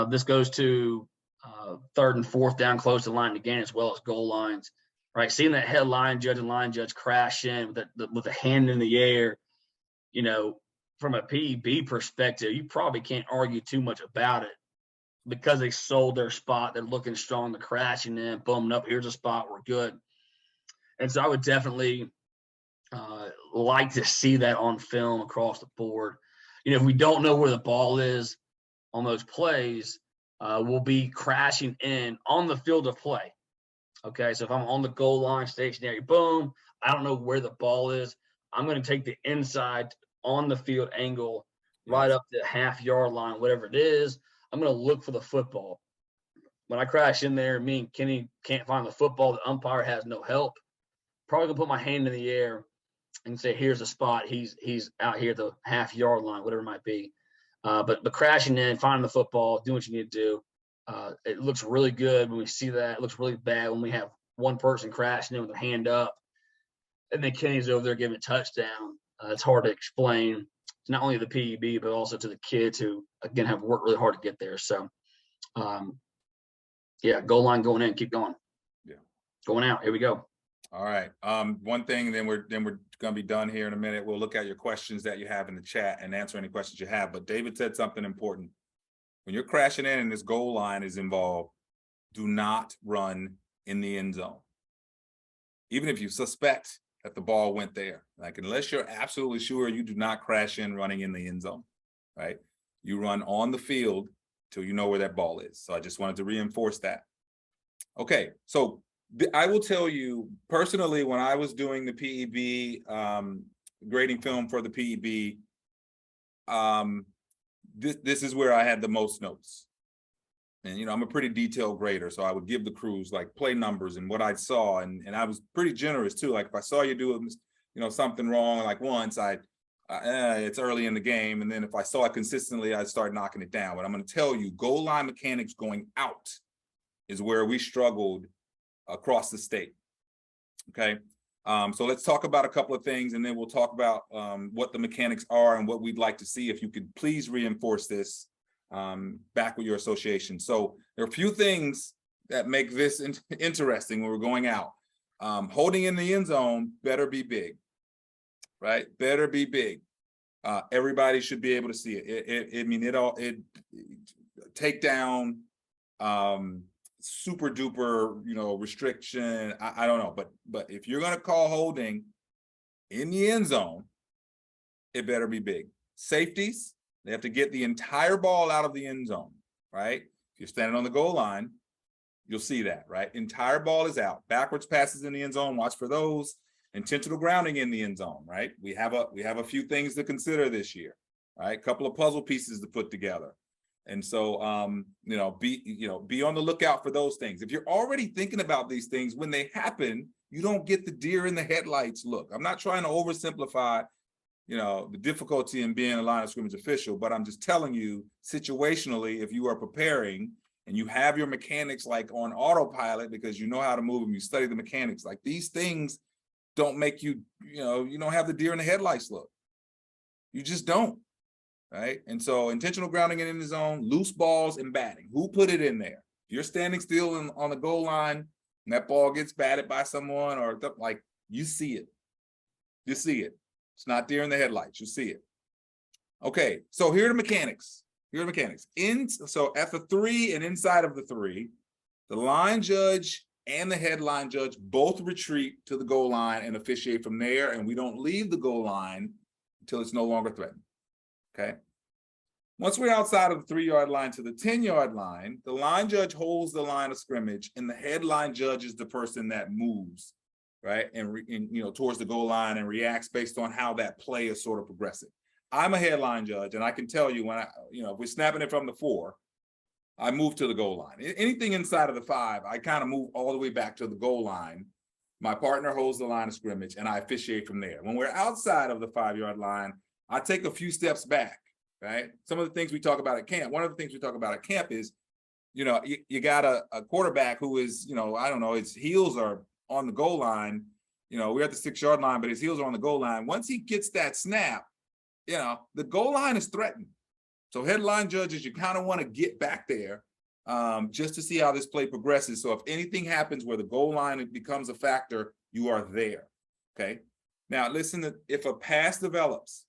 This goes to 3rd and 4th down, close to the line again, as well as goal lines. Right, seeing that headline judge and line judge crash in with a hand in the air. From a PEB perspective, you probably can't argue too much about it because they sold their spot. They're looking strong. They're crashing in, booming up. Here's a spot. We're good. And so I would definitely like to see that on film across the board. If we don't know where the ball is on those plays, we'll be crashing in on the field of play. Okay, so if I'm on the goal line, stationary, boom, I don't know where the ball is. I'm going to take the inside on the field angle right up the half-yard line, whatever it is. I'm going to look for the football. When I crash in there, me and Kenny can't find the football. The umpire has no help. Probably going to put my hand in the air and say, here's the spot. He's out here at the half-yard line, whatever it might be. But crashing in, finding the football, doing what you need to do. It looks really good when we see that. It looks really bad when we have one person crashing in with their hand up, and then Kenny's over there giving a touchdown. It's hard to explain to not only the PEB, but also to the kids who, again, have worked really hard to get there. So, goal line going in, keep going. Yeah. Going out, here we go. All right. One thing, then we're going to be done here in a minute. We'll look at your questions that you have in the chat and answer any questions you have. But David said something important. When you're crashing in and this goal line is involved, do not run in the end zone. Even if you suspect that the ball went there, like unless you're absolutely sure, you do not crash in running in the end zone, right? You run on the field till you know where that ball is. So I just wanted to reinforce that. Okay, so I will tell you personally, when I was doing the PEB, grading film for the PEB, this is where I had the most notes. And, I'm a pretty detailed grader, so I would give the crews like play numbers and what I saw. And I was pretty generous too. Like if I saw you do, something wrong, like once, it's early in the game. And then if I saw it consistently, I'd start knocking it down. But I'm going to tell you, goal line mechanics going out is where we struggled across the state. Okay. So let's talk about a couple of things, and then we'll talk about what the mechanics are and what we'd like to see. If you could please reinforce this back with your association. So there are a few things that make this interesting when we're going out. Holding in the end zone better be big, right? Better be big. Everybody should be able to see it. Takedown, super duper, restriction. I don't know, but if you're gonna call holding in the end zone, it better be big. Safeties, they have to get the entire ball out of the end zone, right? If you're standing on the goal line, you'll see that, right? Entire ball is out. Backwards passes in the end zone, watch for those. Intentional grounding in the end zone, right? We have a few things to consider this year, right? A couple of puzzle pieces to put together. And so be on the lookout for those things. If you're already thinking about these things, when they happen, you don't get the deer in the headlights look. I'm not trying to oversimplify the difficulty in being a line of scrimmage official, but I'm just telling you situationally, if you are preparing and you have your mechanics like on autopilot because you know how to move them, you study the mechanics, like these things don't make you, you don't have the deer in the headlights look. You just don't, right? And so intentional grounding in the zone, loose balls and batting. Who put it in there? If you're standing still on the goal line and that ball gets batted by someone or like, you see it. You see it. It's not deer in the headlights. You see it. Okay, so here are the mechanics. So at the 3 and inside of the 3, the line judge and the headline judge both retreat to the goal line and officiate from there, and we don't leave the goal line until it's no longer threatened. Okay. Once we're outside of the 3-yard line to the 10-yard line, the line judge holds the line of scrimmage, and the headline judge is the person that moves, right, and towards the goal line and reacts based on how that play is sort of progressing. I'm a headline judge, and I can tell you when if we're snapping it from the 4, I move to the goal line. Anything inside of the 5, I kind of move all the way back to the goal line. My partner holds the line of scrimmage, and I officiate from there. When we're outside of the 5-yard line, I take a few steps back, right? Some of the things we talk about at camp, one of the things we talk about at camp is, you got a quarterback who is, I don't know, his heels are on the goal line. We're at the 6-yard line, but his heels are on the goal line. Once he gets that snap, the goal line is threatened. So headline judges, you kind of want to get back there just to see how this play progresses. So if anything happens where the goal line becomes a factor, you are there, okay? Now listen, if a pass develops,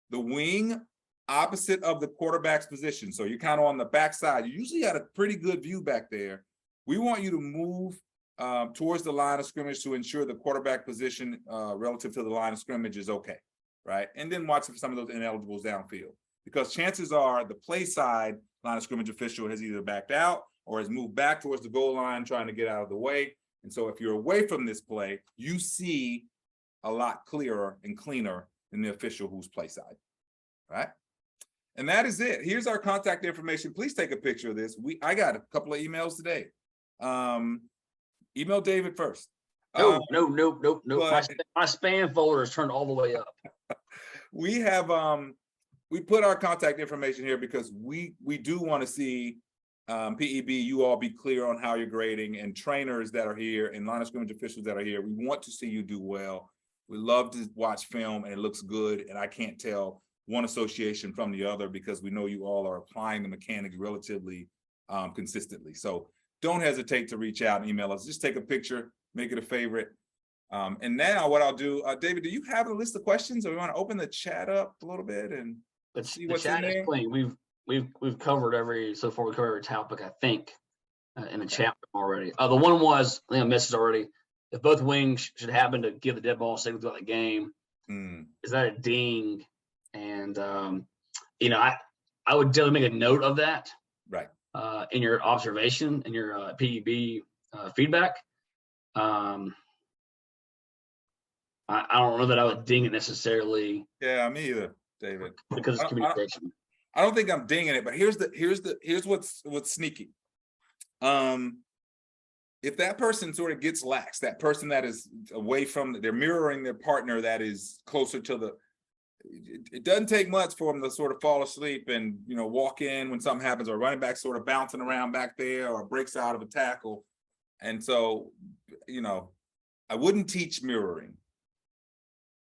the wing opposite of the quarterback's position, so you're kind of on the backside, you usually got a pretty good view back there. We want you to move towards the line of scrimmage to ensure the quarterback position relative to the line of scrimmage is okay, right? And then watch for some of those ineligibles downfield. Because chances are the play side line of scrimmage official has either backed out or has moved back towards the goal line trying to get out of the way. And so if you're away from this play, you see a lot clearer and cleaner than the official who's play side, right? And that is it. Here's our contact information. Please take a picture of this. I got a couple of emails today. Email David first. No. My spam folder is turned all the way up. We have we put our contact information here because we do want to see PEB, you all be clear on how you're grading, and trainers that are here and line of scrimmage officials that are here. We want to see you do well. We love to watch film and it looks good. And I can't tell one association from the other because we know you all are applying the mechanics relatively consistently. So don't hesitate to reach out and email us. Just take a picture, make it a favorite. And now what I'll do, David, do you have a list of questions, or we want to open the chat up a little bit and see what's in there? We've covered every topic, I think, in the chat already. The one was, I think I missed it already. If both wings should happen to give the dead ball signal throughout the game, is that a ding? And I would definitely make a note of that, right? In your observation and your PEB feedback. I don't know that I would ding it necessarily. Yeah, me either, David. Because it's communication. I don't think I'm dinging it, but here's what's sneaky. If that person sort of gets lax, that person that is away from, they're mirroring their partner that is closer to the, it doesn't take much for them to sort of fall asleep and walk in when something happens, or running back sort of bouncing around back there or breaks out of a tackle. And so, I wouldn't teach mirroring.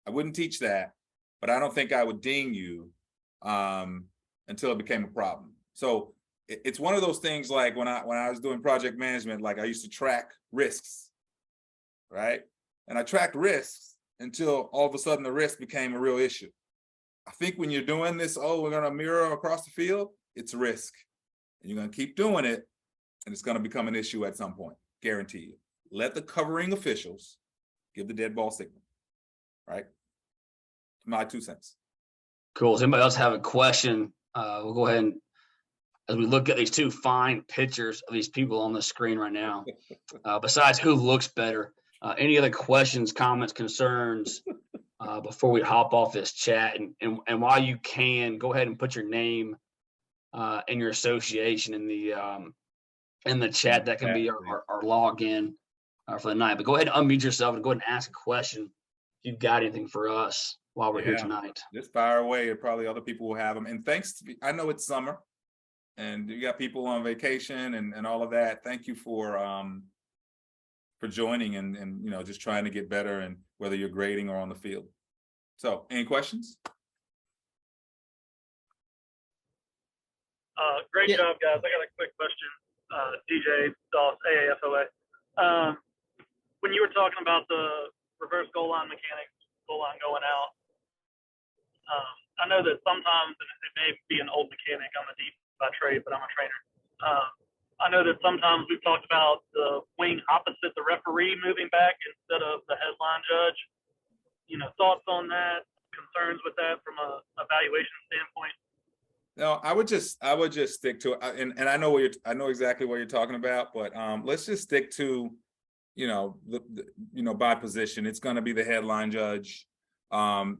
I wouldn't teach that, but I don't think I would ding you. until it became a problem. So it's one of those things like when I was doing project management, like I used to track risks, right? And I tracked risks until all of a sudden the risk became a real issue. I think when you're doing this, oh, we're gonna mirror across the field, it's a risk. And you're gonna keep doing it, and it's gonna become an issue at some point, guarantee you. Let the covering officials give the dead ball signal, right? My 2 cents. Cool. Does anybody else have a question? We'll go ahead and, as we look at these two fine pictures of these people on the screen right now, besides who looks better, any other questions, comments, concerns before we hop off this chat? And while you can, go ahead and put your name and your association in the chat. That can be our login for the night. But go ahead and unmute yourself and go ahead and ask a question if you've got anything for us while we're here tonight. Just fire away, and probably other people will have them. And thanks I know it's summer and you got people on vacation and all of that. Thank you for joining and you know, just trying to get better, and whether you're grading or on the field. So any questions? Great job, guys. I got a quick question. DJ Doss, AAFOA. When you were talking about the reverse goal line mechanics, goal line going out, I know that sometimes, and it may be an old mechanic, I'm a deep by trade, but I'm a trainer. I know that sometimes we've talked about the wing opposite the referee moving back instead of the headline judge. You know, thoughts on that, concerns with that from a evaluation standpoint? No, I would just stick to it. And I know exactly what you're talking about, but let's just stick to, you know, by position. It's going to be the headline judge. I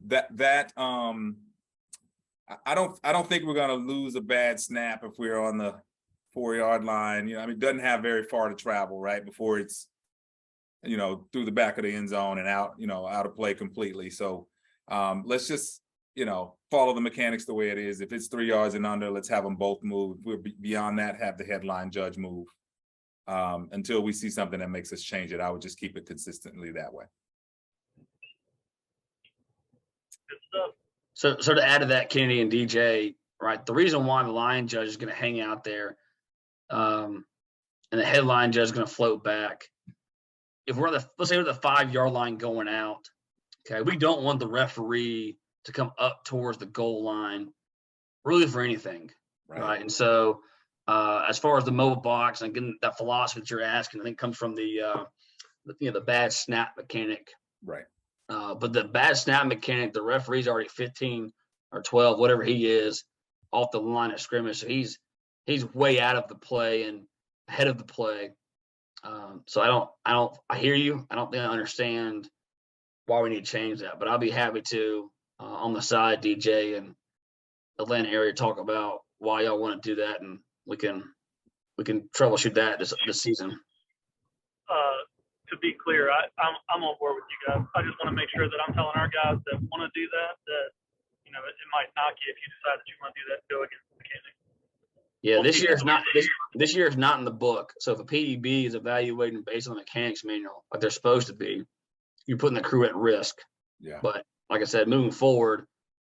don't think we're going to lose a bad snap if we're on the 4-yard line. You know, I mean, it doesn't have very far to travel, right, before it's, you know, through the back of the end zone and out, you know, out of play completely. So let's just, you know, follow the mechanics the way it is. If it's 3 yards and under, let's have them both move. If we're beyond that, have the headline judge move until we see something that makes us change it. I would just keep it consistently that way. Good stuff. So to add to that, Kennedy and DJ, right, the reason why the line judge is going to hang out there and the headline judge is going to float back, if we're let's say we're the 5-yard line going out, okay, we don't want the referee to come up towards the goal line really for anything, right? And so as far as the mobile box, and again, that philosophy that you're asking, I think comes from the bad snap mechanic, right? But the bad snap mechanic, the referee's already 15 or 12, whatever he is, off the line of scrimmage. So he's way out of the play and ahead of the play. So I hear you. I don't think I understand why we need to change that, but I'll be happy to on the side, DJ and Atlanta area, talk about why y'all want to do that, and we can troubleshoot that this season. To be clear, I'm on board with you guys. I just want to make sure that I'm telling our guys that want to do that you know, it might knock you if you decide that you want to do that, go against the mechanic. Yeah, this year is not in the book. So if a PEB is evaluating based on the mechanics manual, like they're supposed to be, you're putting the crew at risk. Yeah. But like I said, moving forward,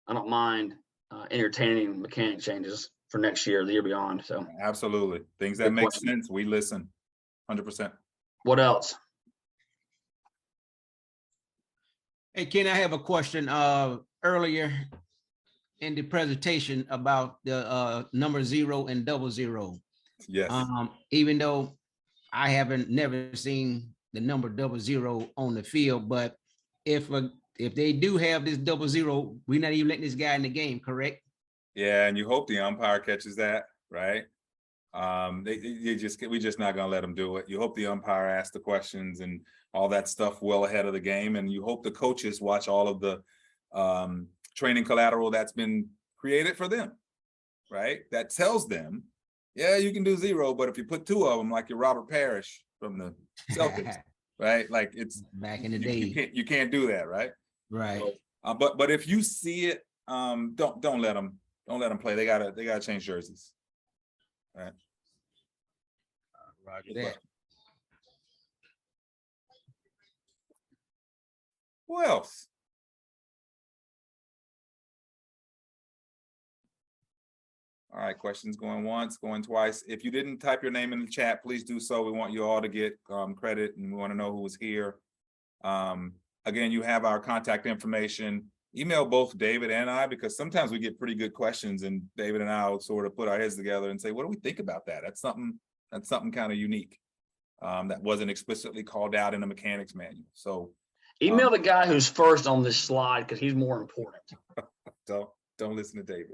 I don't mind entertaining mechanic changes for next year, the year beyond. So absolutely, things that make sense, we listen. 100%. What else? Hey, Ken, I have a question. Earlier in the presentation about the number 0 and 00. Yes. Even though I haven't never seen the number 00 on the field, but if they do have this 00, we're not even letting this guy in the game, correct? Yeah, and you hope the umpire catches that, right? We're just not gonna let them do it. You hope the umpire asks the questions and all that stuff well ahead of the game, and you hope the coaches watch all of the training collateral that's been created for them, right? That tells them, yeah, you can do 0, but if you put 2 of them, like your Robert Parrish from the Celtics, right? Like it's back in the day. You can't do that, right? Right. But if you see it, don't let them play. They gotta change jerseys, right? Roger that. Who else? All right, questions going once, going twice. If you didn't type your name in the chat, please do so. We want you all to get credit, and we want to know who was here. Again, you have our contact information. Email both David and I, because sometimes we get pretty good questions, and David and I will sort of put our heads together and say, what do we think about that? That's something kind of unique that wasn't explicitly called out in the mechanics manual. So Email the guy who's first on this slide, because he's more important. don't listen to David.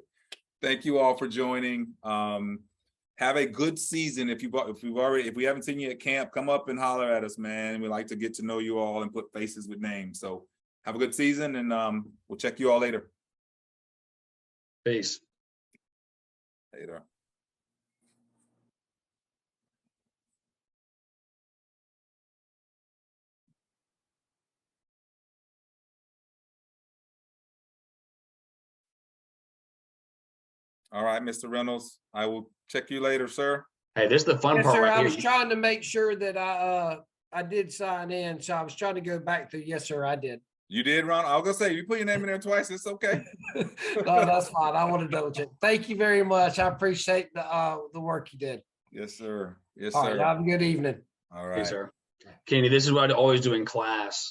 Thank you all for joining. Have a good season. If we haven't seen you at camp, come up and holler at us, man. We like to get to know you all and put faces with names. So have a good season, and we'll check you all later. Peace. Later. All right, Mr. Reynolds, I will check you later, sir. Hey, this is the fun Yes, part sir. right I here. was trying to make sure that I did sign in, so I was trying to go back through. Yes, sir, I did. You did, Ron? I was gonna say, you put your name in there twice, it's okay. No, that's fine. I want to double check. Thank you very much. I appreciate the work you did. Yes, sir. Yes, All right, sir. have a good evening. All Hey, right. sir. Kenny, this is what I always do in class.